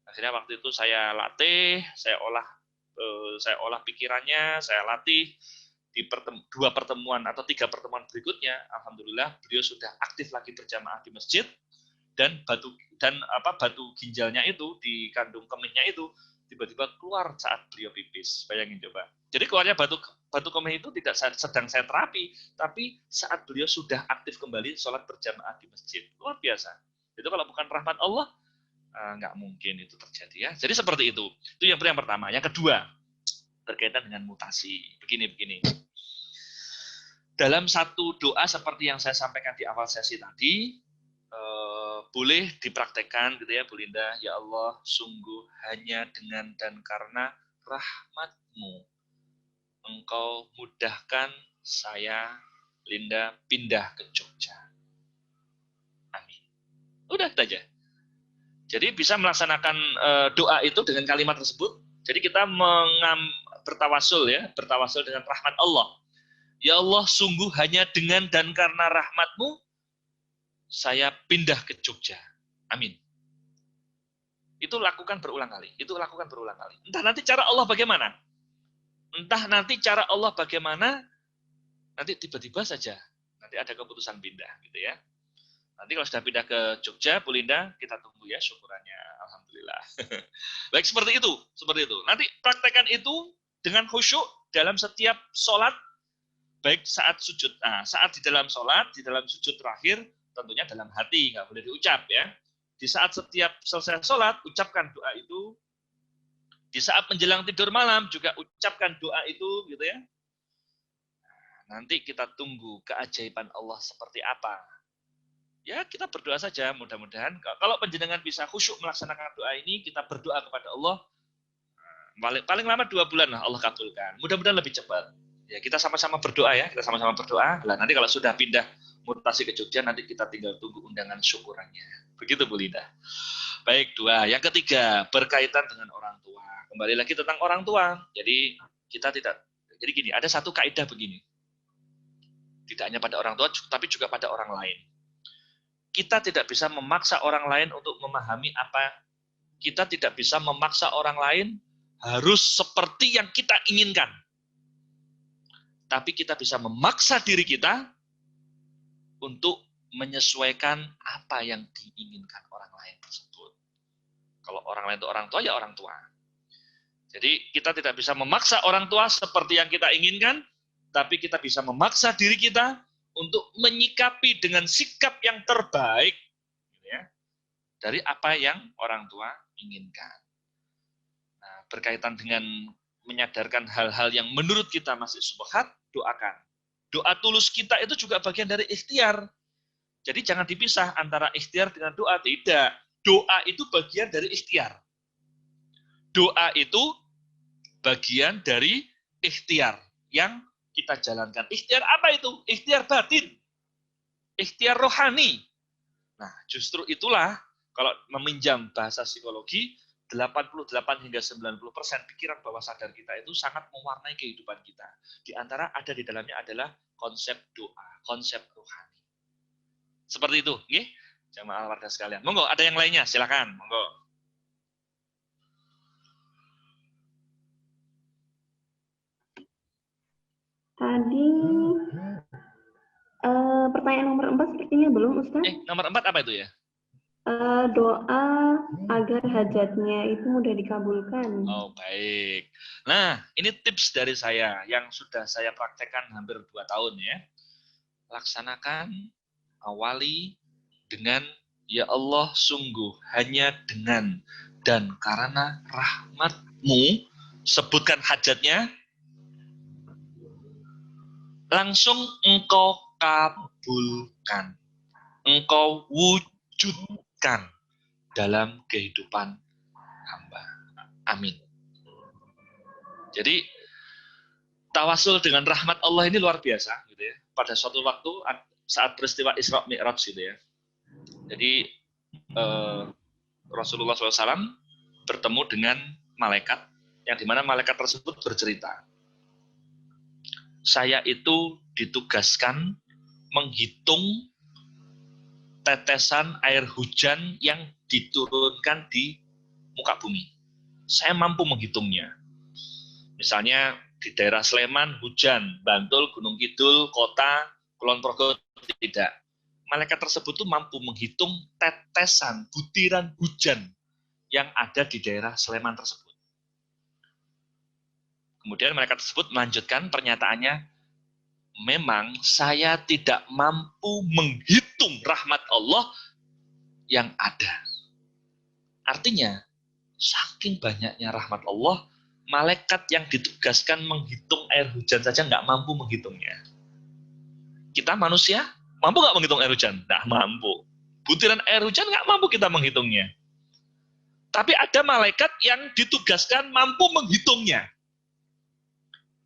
Akhirnya waktu itu saya latih, saya olah pikirannya, saya latih di 2 pertemuan atau 3 pertemuan berikutnya. Alhamdulillah beliau sudah aktif lagi berjamaah di masjid dan batu ginjalnya itu di kandung kemihnya itu tiba-tiba keluar saat beliau pipis. Bayangin coba. Jadi keluarnya batu kemih itu tidak sedang saya terapi, tapi saat beliau sudah aktif kembali sholat berjamaah di masjid. Luar biasa. Itu kalau bukan rahmat Allah, nggak mungkin itu terjadi ya. Jadi seperti itu. Itu yang pertama. Yang kedua, berkaitan dengan mutasi. Begini. Dalam satu doa seperti yang saya sampaikan di awal sesi tadi, boleh dipraktekkan gitu ya Bu Linda. Ya Allah, sungguh hanya dengan dan karena rahmat-Mu Engkau mudahkan saya, Linda, pindah ke Jogja. Amin. Udah itu aja. Jadi bisa melaksanakan doa itu dengan kalimat tersebut. Jadi kita bertawasul dengan rahmat Allah. Ya Allah, sungguh hanya dengan dan karena rahmat-Mu saya pindah ke Jogja. Amin. Itu lakukan berulang kali. Entah nanti cara Allah bagaimana. Nanti tiba-tiba saja nanti ada keputusan pindah gitu ya. Nanti kalau sudah pindah ke Jogja, Bu Linda, kita tunggu ya syukurannya. Alhamdulillah. Baik, seperti itu. Nanti praktekkan itu dengan khusyuk dalam setiap sholat, baik saat sujud. Nah, saat di dalam sholat, di dalam sujud terakhir, tentunya dalam hati, nggak boleh diucap ya. Di saat setiap selesai sholat, ucapkan doa itu. Di saat menjelang tidur malam, juga ucapkan doa itu, gitu ya. Nanti kita tunggu keajaiban Allah seperti apa. Ya, kita berdoa saja, mudah-mudahan. Kalau panjenengan bisa khusyuk melaksanakan doa ini, kita berdoa kepada Allah, paling lama 2 bulan lah Allah kabulkan. Mudah-mudahan lebih cepat. Ya, kita sama-sama berdoa ya, Nah, nanti kalau sudah pindah mutasi ke Jogja, nanti kita tinggal tunggu undangan syukurannya. Begitu Bu Linda. Baik, 2. Yang ketiga, berkaitan dengan orang tua. Kembali lagi tentang orang tua. Jadi gini, ada satu kaidah begini. Tidak hanya pada orang tua, tapi juga pada orang lain. Kita tidak bisa memaksa orang lain untuk memahami apa. Kita tidak bisa memaksa orang lain harus seperti yang kita inginkan. Tapi kita bisa memaksa diri kita untuk menyesuaikan apa yang diinginkan orang lain tersebut. Kalau orang lain itu orang tua, ya orang tua. Jadi kita tidak bisa memaksa orang tua seperti yang kita inginkan, tapi kita bisa memaksa diri kita untuk menyikapi dengan sikap yang terbaik ya, dari apa yang orang tua inginkan. Nah, berkaitan dengan menyadarkan hal-hal yang menurut kita masih syubhat, doakan. Doa tulus kita itu juga bagian dari ikhtiar. Jadi jangan dipisah antara ikhtiar dengan doa. Tidak. Doa itu bagian dari ikhtiar. Doa itu bagian dari ikhtiar yang kita jalankan. Ikhtiar apa itu? Ikhtiar batin. Ikhtiar rohani. Nah, justru itulah kalau meminjam bahasa psikologi, 88 hingga 90% pikiran bawah sadar kita itu sangat mewarnai kehidupan kita. Di antara ada di dalamnya adalah konsep doa, konsep rohani. Seperti itu, nggih? Jamaah warga sekalian. Monggo, ada yang lainnya, silakan. Monggo. Tadi pertanyaan nomor 4 sepertinya belum, Ustaz. Nomor 4 apa itu ya? doa agar hajatnya itu mudah dikabulkan. Oh, baik. Nah, ini tips dari saya yang sudah saya praktekkan hampir 2 tahun ya. Laksanakan, awali dengan, ya Allah, sungguh hanya dengan dan karena rahmat-Mu, sebutkan hajatnya, langsung Engkau kabulkan, Engkau wujudkan dalam kehidupan hamba. Amin. Jadi tawasul dengan rahmat Allah ini luar biasa, gitu ya. Pada suatu waktu saat peristiwa Isra Mi'raj, gitu ya. Jadi Rasulullah SAW bertemu dengan malaikat, yang dimana malaikat tersebut bercerita, saya itu ditugaskan menghitung tetesan air hujan yang diturunkan di muka bumi. Saya mampu menghitungnya. Misalnya di daerah Sleman hujan, Bantul, Gunung Kidul, Kota, Kulon Progo tidak. Malaikat tersebut tuh mampu menghitung tetesan, butiran hujan yang ada di daerah Sleman tersebut. Kemudian malaikat tersebut melanjutkan pernyataannya, memang saya tidak mampu menghitung rahmat Allah yang ada. Artinya, saking banyaknya rahmat Allah, malaikat yang ditugaskan menghitung air hujan saja nggak mampu menghitungnya. Kita manusia, mampu nggak menghitung air hujan? Nggak mampu. Butiran air hujan nggak mampu kita menghitungnya. Tapi ada malaikat yang ditugaskan mampu menghitungnya.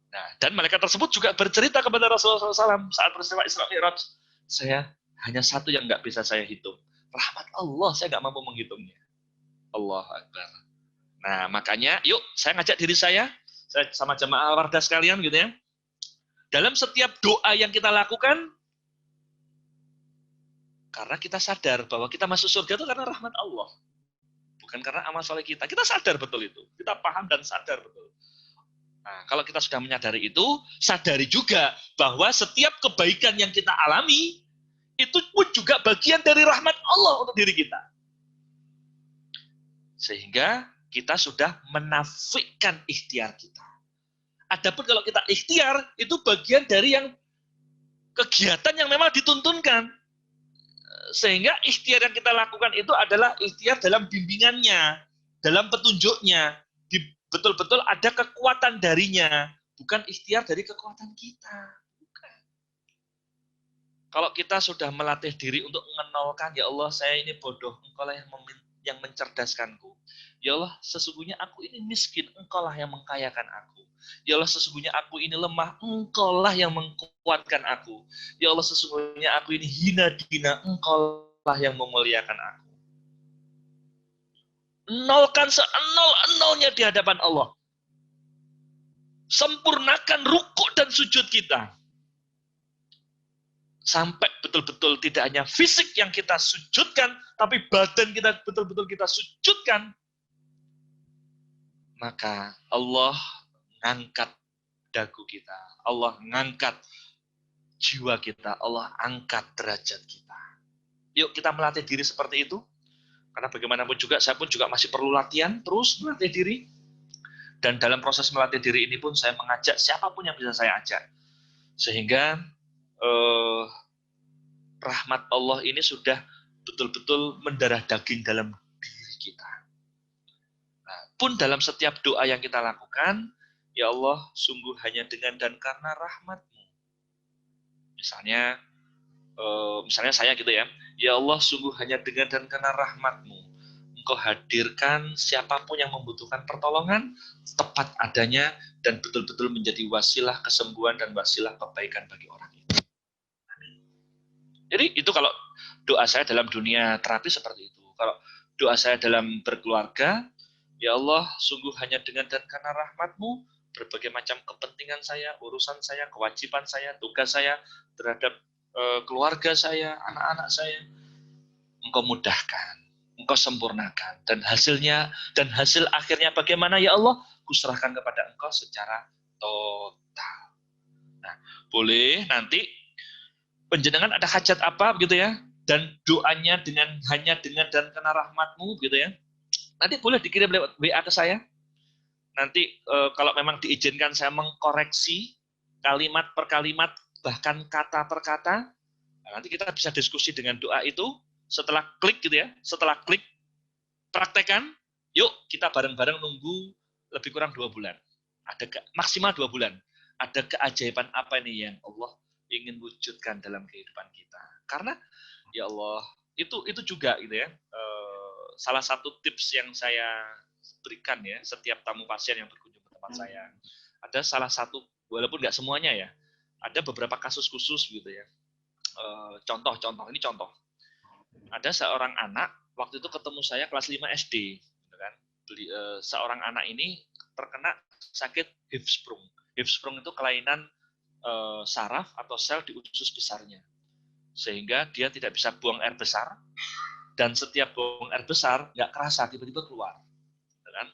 Nah, dan malaikat tersebut juga bercerita kepada Rasulullah SAW saat peristiwa Isra Mi'raj, saya hanya satu yang nggak bisa saya hitung. Rahmat Allah, saya nggak mampu menghitungnya. Allahu Akbar. Nah, makanya yuk saya ngajak diri saya sama jamaah Wardah sekalian gitu ya. Dalam setiap doa yang kita lakukan, karena kita sadar bahwa kita masuk surga itu karena rahmat Allah. Bukan karena amal soleh kita. Kita sadar betul itu. Kita paham dan sadar betul. Nah, kalau kita sudah menyadari itu, sadari juga bahwa setiap kebaikan yang kita alami, itu pun juga bagian dari rahmat Allah untuk diri kita. Sehingga kita sudah menafikkan ikhtiar kita. Adapun kalau kita ikhtiar, itu bagian dari yang kegiatan yang memang dituntunkan. Sehingga ikhtiar yang kita lakukan itu adalah ikhtiar dalam bimbingannya, dalam petunjuknya. Betul-betul ada kekuatan darinya, bukan ikhtiar dari kekuatan kita. Bukan. Kalau kita sudah melatih diri untuk mengenalkan, ya Allah, saya ini bodoh, Engkau lah yang mencerdaskanku. Ya Allah, sesungguhnya aku ini miskin, Engkau lah yang mengkayakan aku. Ya Allah, sesungguhnya aku ini lemah, Engkau lah yang menguatkan aku. Ya Allah, sesungguhnya aku ini hina dina, Engkau lah yang memuliakan aku. Nolkan seenol-enolnya di hadapan Allah. Sempurnakan rukuk dan sujud kita. Sampai betul-betul tidak hanya fisik yang kita sujudkan, tapi badan kita betul-betul kita sujudkan. Maka Allah ngangkat dagu kita. Allah ngangkat jiwa kita. Allah angkat derajat kita. Yuk kita melatih diri seperti itu. Karena bagaimanapun juga, saya pun juga masih perlu latihan, terus melatih diri. Dan dalam proses melatih diri ini pun saya mengajak siapapun yang bisa saya ajak. Sehingga rahmat Allah ini sudah betul-betul mendarah daging dalam diri kita. Nah, pun dalam setiap doa yang kita lakukan, ya Allah, sungguh hanya dengan dan karena rahmat-Mu. Misalnya saya gitu ya, ya Allah, sungguh hanya dengan dan karena rahmat-Mu, Engkau hadirkan siapapun yang membutuhkan pertolongan tepat adanya dan betul-betul menjadi wasilah kesembuhan dan wasilah kebaikan bagi orang itu. Jadi itu kalau doa saya dalam dunia terapi seperti itu. Kalau doa saya dalam berkeluarga, ya Allah, sungguh hanya dengan dan karena rahmat-Mu, berbagai macam kepentingan saya, urusan saya, kewajiban saya, tugas saya terhadap keluarga saya, anak-anak saya, Engkau mudahkan, Engkau sempurnakan, dan hasil akhirnya bagaimana ya Allah, kuserahkan kepada Engkau secara total. Nah, boleh nanti penjenengan ada hajat apa gitu ya, dan doanya hanya dengan dan karena rahmatmu gitu ya. Nanti boleh dikirim lewat WA ke saya. Nanti kalau memang diizinkan saya mengkoreksi kalimat per kalimat, bahkan kata per kata. Nah, nanti kita bisa diskusi dengan doa itu. Setelah klik gitu ya, setelah klik praktekan, yuk kita bareng-bareng nunggu lebih kurang 2 bulan. Maksimal 2 bulan. Ada keajaiban apa nih yang Allah ingin wujudkan dalam kehidupan kita. Karena ya Allah, itu juga gitu ya. Salah satu tips yang saya berikan ya, setiap tamu pasien yang berkunjung ke tempat saya. Ada salah satu, walaupun nggak semuanya ya, ada beberapa kasus khusus gitu ya. Ini contoh. Ada seorang anak, waktu itu ketemu saya kelas 5 SD. Gitu kan. Seorang anak ini terkena sakit Hirschsprung. Hirschsprung itu kelainan saraf atau sel di usus besarnya. Sehingga dia tidak bisa buang air besar, dan setiap buang air besar, nggak kerasa, tiba-tiba keluar. Gitu kan.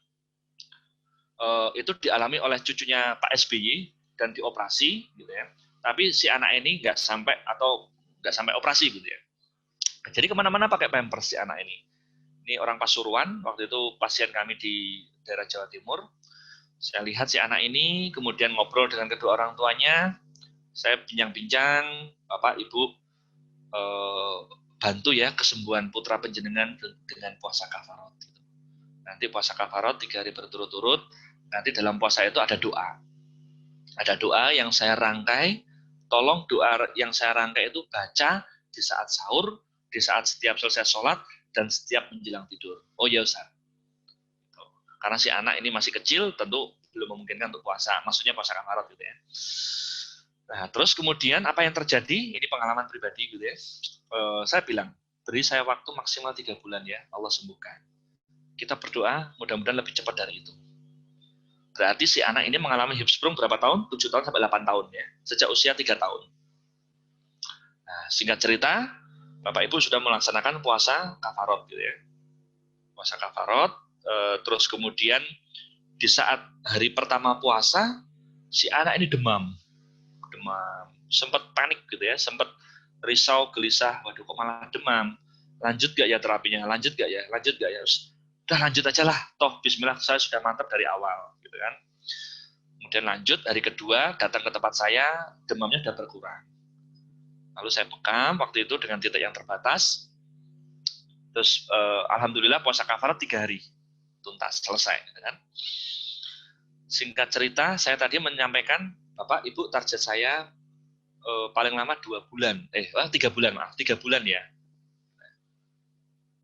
Itu dialami oleh cucunya Pak SBY, dan dioperasi, gitu ya. Tapi si anak ini nggak sampai operasi, gitu ya. Jadi kemana-mana pakai pampers si anak ini. Ini orang Pasuruan, waktu itu pasien kami di daerah Jawa Timur. Saya lihat si anak ini, kemudian ngobrol dengan kedua orang tuanya. Saya bincang-bincang, Bapak, Ibu, bantu ya kesembuhan putra panjenengan dengan puasa kafarot. Gitu. Nanti puasa kafarot 3 hari berturut-turut. Nanti dalam puasa itu ada doa. Ada doa yang saya rangkai. Tolong doa yang saya rangkai itu baca di saat sahur, di saat setiap selesai sholat, dan setiap menjelang tidur. Oh ya Ustaz. Karena si anak ini masih kecil, tentu belum memungkinkan untuk puasa. Maksudnya puasa kafarat gitu ya. Nah, terus kemudian apa yang terjadi? Ini pengalaman pribadi gitu ya. Saya bilang, beri saya waktu maksimal 3 bulan ya, Allah sembuhkan. Kita berdoa, mudah-mudahan lebih cepat dari itu. Berarti si anak ini mengalami Hirschsprung berapa tahun? 7 tahun sampai 8 tahun ya. Sejak usia 3 tahun. Nah, singkat cerita, Bapak Ibu sudah melaksanakan puasa kafarot gitu ya. Puasa kafarot, terus kemudian di saat hari pertama puasa, si anak ini demam. Sempat panik gitu ya, sempat risau, gelisah, waduh kok malah demam. Lanjut gak ya terapinya? Lanjut gak ya? Udah lanjut aja lah, toh bismillah saya sudah mantap dari awal gitu kan. Kemudian lanjut, hari kedua datang ke tempat saya, demamnya sudah berkurang. Lalu saya bekam waktu itu dengan titik yang terbatas. Terus alhamdulillah puasa kafarat 3 hari tuntas selesai. Kan? Singkat cerita, saya tadi menyampaikan, Bapak Ibu target saya paling lama 2 bulan. 3 bulan maaf, 3 bulan ya.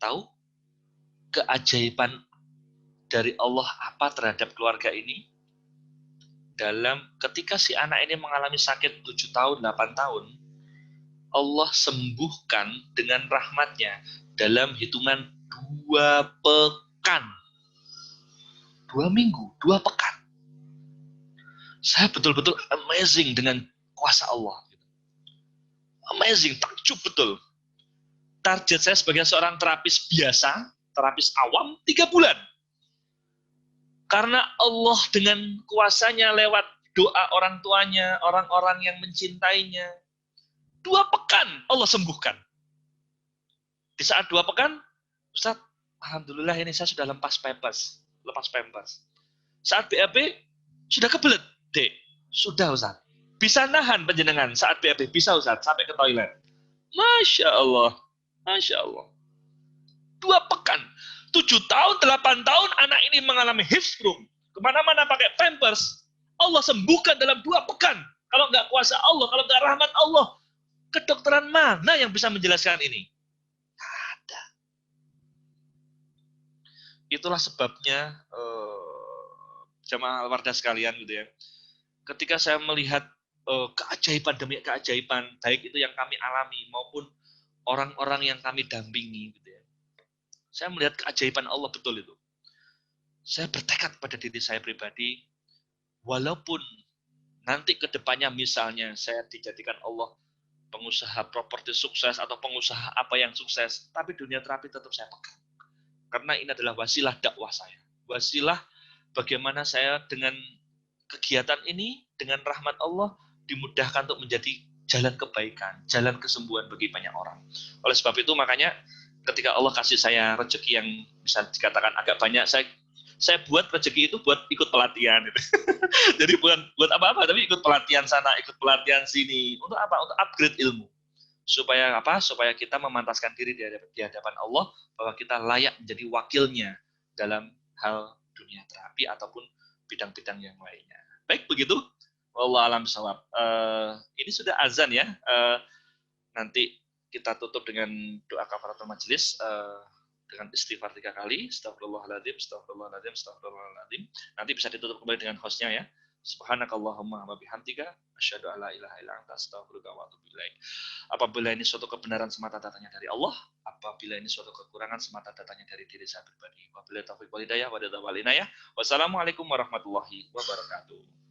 Tahu keajaiban dari Allah apa terhadap keluarga ini? Ketika si anak ini mengalami sakit 7 tahun, 8 tahun, Allah sembuhkan dengan rahmatnya dalam hitungan 2 pekan. 2 minggu, 2 pekan. Saya betul-betul amazing dengan kuasa Allah. Amazing, takjub betul. Target saya sebagai seorang terapis biasa, terapis awam, 3 bulan. Karena Allah dengan kuasanya lewat doa orang tuanya, orang-orang yang mencintainya, 2 pekan Allah sembuhkan. Di saat 2 pekan, Ustaz, alhamdulillah ini saya sudah lepas pampers. Saat BAB, sudah kebelet, Dek. Sudah Ustaz. Bisa nahan panjenengan saat BAB, bisa Ustaz, sampai ke toilet. Masya Allah. 2 pekan. 7 tahun, 8 tahun, anak ini mengalami Hirschsprung. Kemana-mana pakai pampers. Allah sembuhkan dalam 2 pekan. Kalau nggak kuasa Allah, kalau nggak rahmat Allah, kedokteran mana yang bisa menjelaskan ini? Ada. Itulah sebabnya jamaah al-wardah sekalian gitu ya. Ketika saya melihat keajaiban demi keajaiban, baik itu yang kami alami maupun orang-orang yang kami dampingi gitu ya. Saya melihat keajaiban Allah betul itu. Saya bertekad pada diri saya pribadi, walaupun nanti ke depannya misalnya saya dijadikan Allah pengusaha properti sukses atau pengusaha apa yang sukses, tapi dunia terapi tetap saya pegang. Karena ini adalah wasilah dakwah saya. Wasilah bagaimana saya dengan kegiatan ini, dengan rahmat Allah, dimudahkan untuk menjadi jalan kebaikan, jalan kesembuhan bagi banyak orang. Oleh sebab itu makanya ketika Allah kasih saya rezeki yang bisa dikatakan agak banyak, saya buat rezeki itu buat ikut pelatihan. Gitu. Jadi buat apa-apa, tapi ikut pelatihan sana, ikut pelatihan sini. Untuk apa? Untuk upgrade ilmu. Supaya apa? Supaya kita memantaskan diri di hadapan Allah bahwa kita layak menjadi wakilnya dalam hal dunia terapi ataupun bidang-bidang yang lainnya. Baik begitu. Wallahu a'lam bishawab. Ini sudah azan ya. Nanti kita tutup dengan doa kafaratul majelis dengan istighfar 3 kali. Astagfirullahaladzim, astagfirullahaladzim, astagfirullahaladzim. Nanti bisa ditutup kembali dengan hostnya ya. Subhanakallahumma wa bihamdika asyhadu an la ilaha illa anta astaghfiruka wa atubu ilaik. Apabila ini suatu kebenaran semata datangnya dari Allah, apabila ini suatu kekurangan semata datangnya dari diri saya pribadi. Wabillahi taufiq wal hidayah wa hidayah. Wassalamualaikum warahmatullahi wabarakatuh.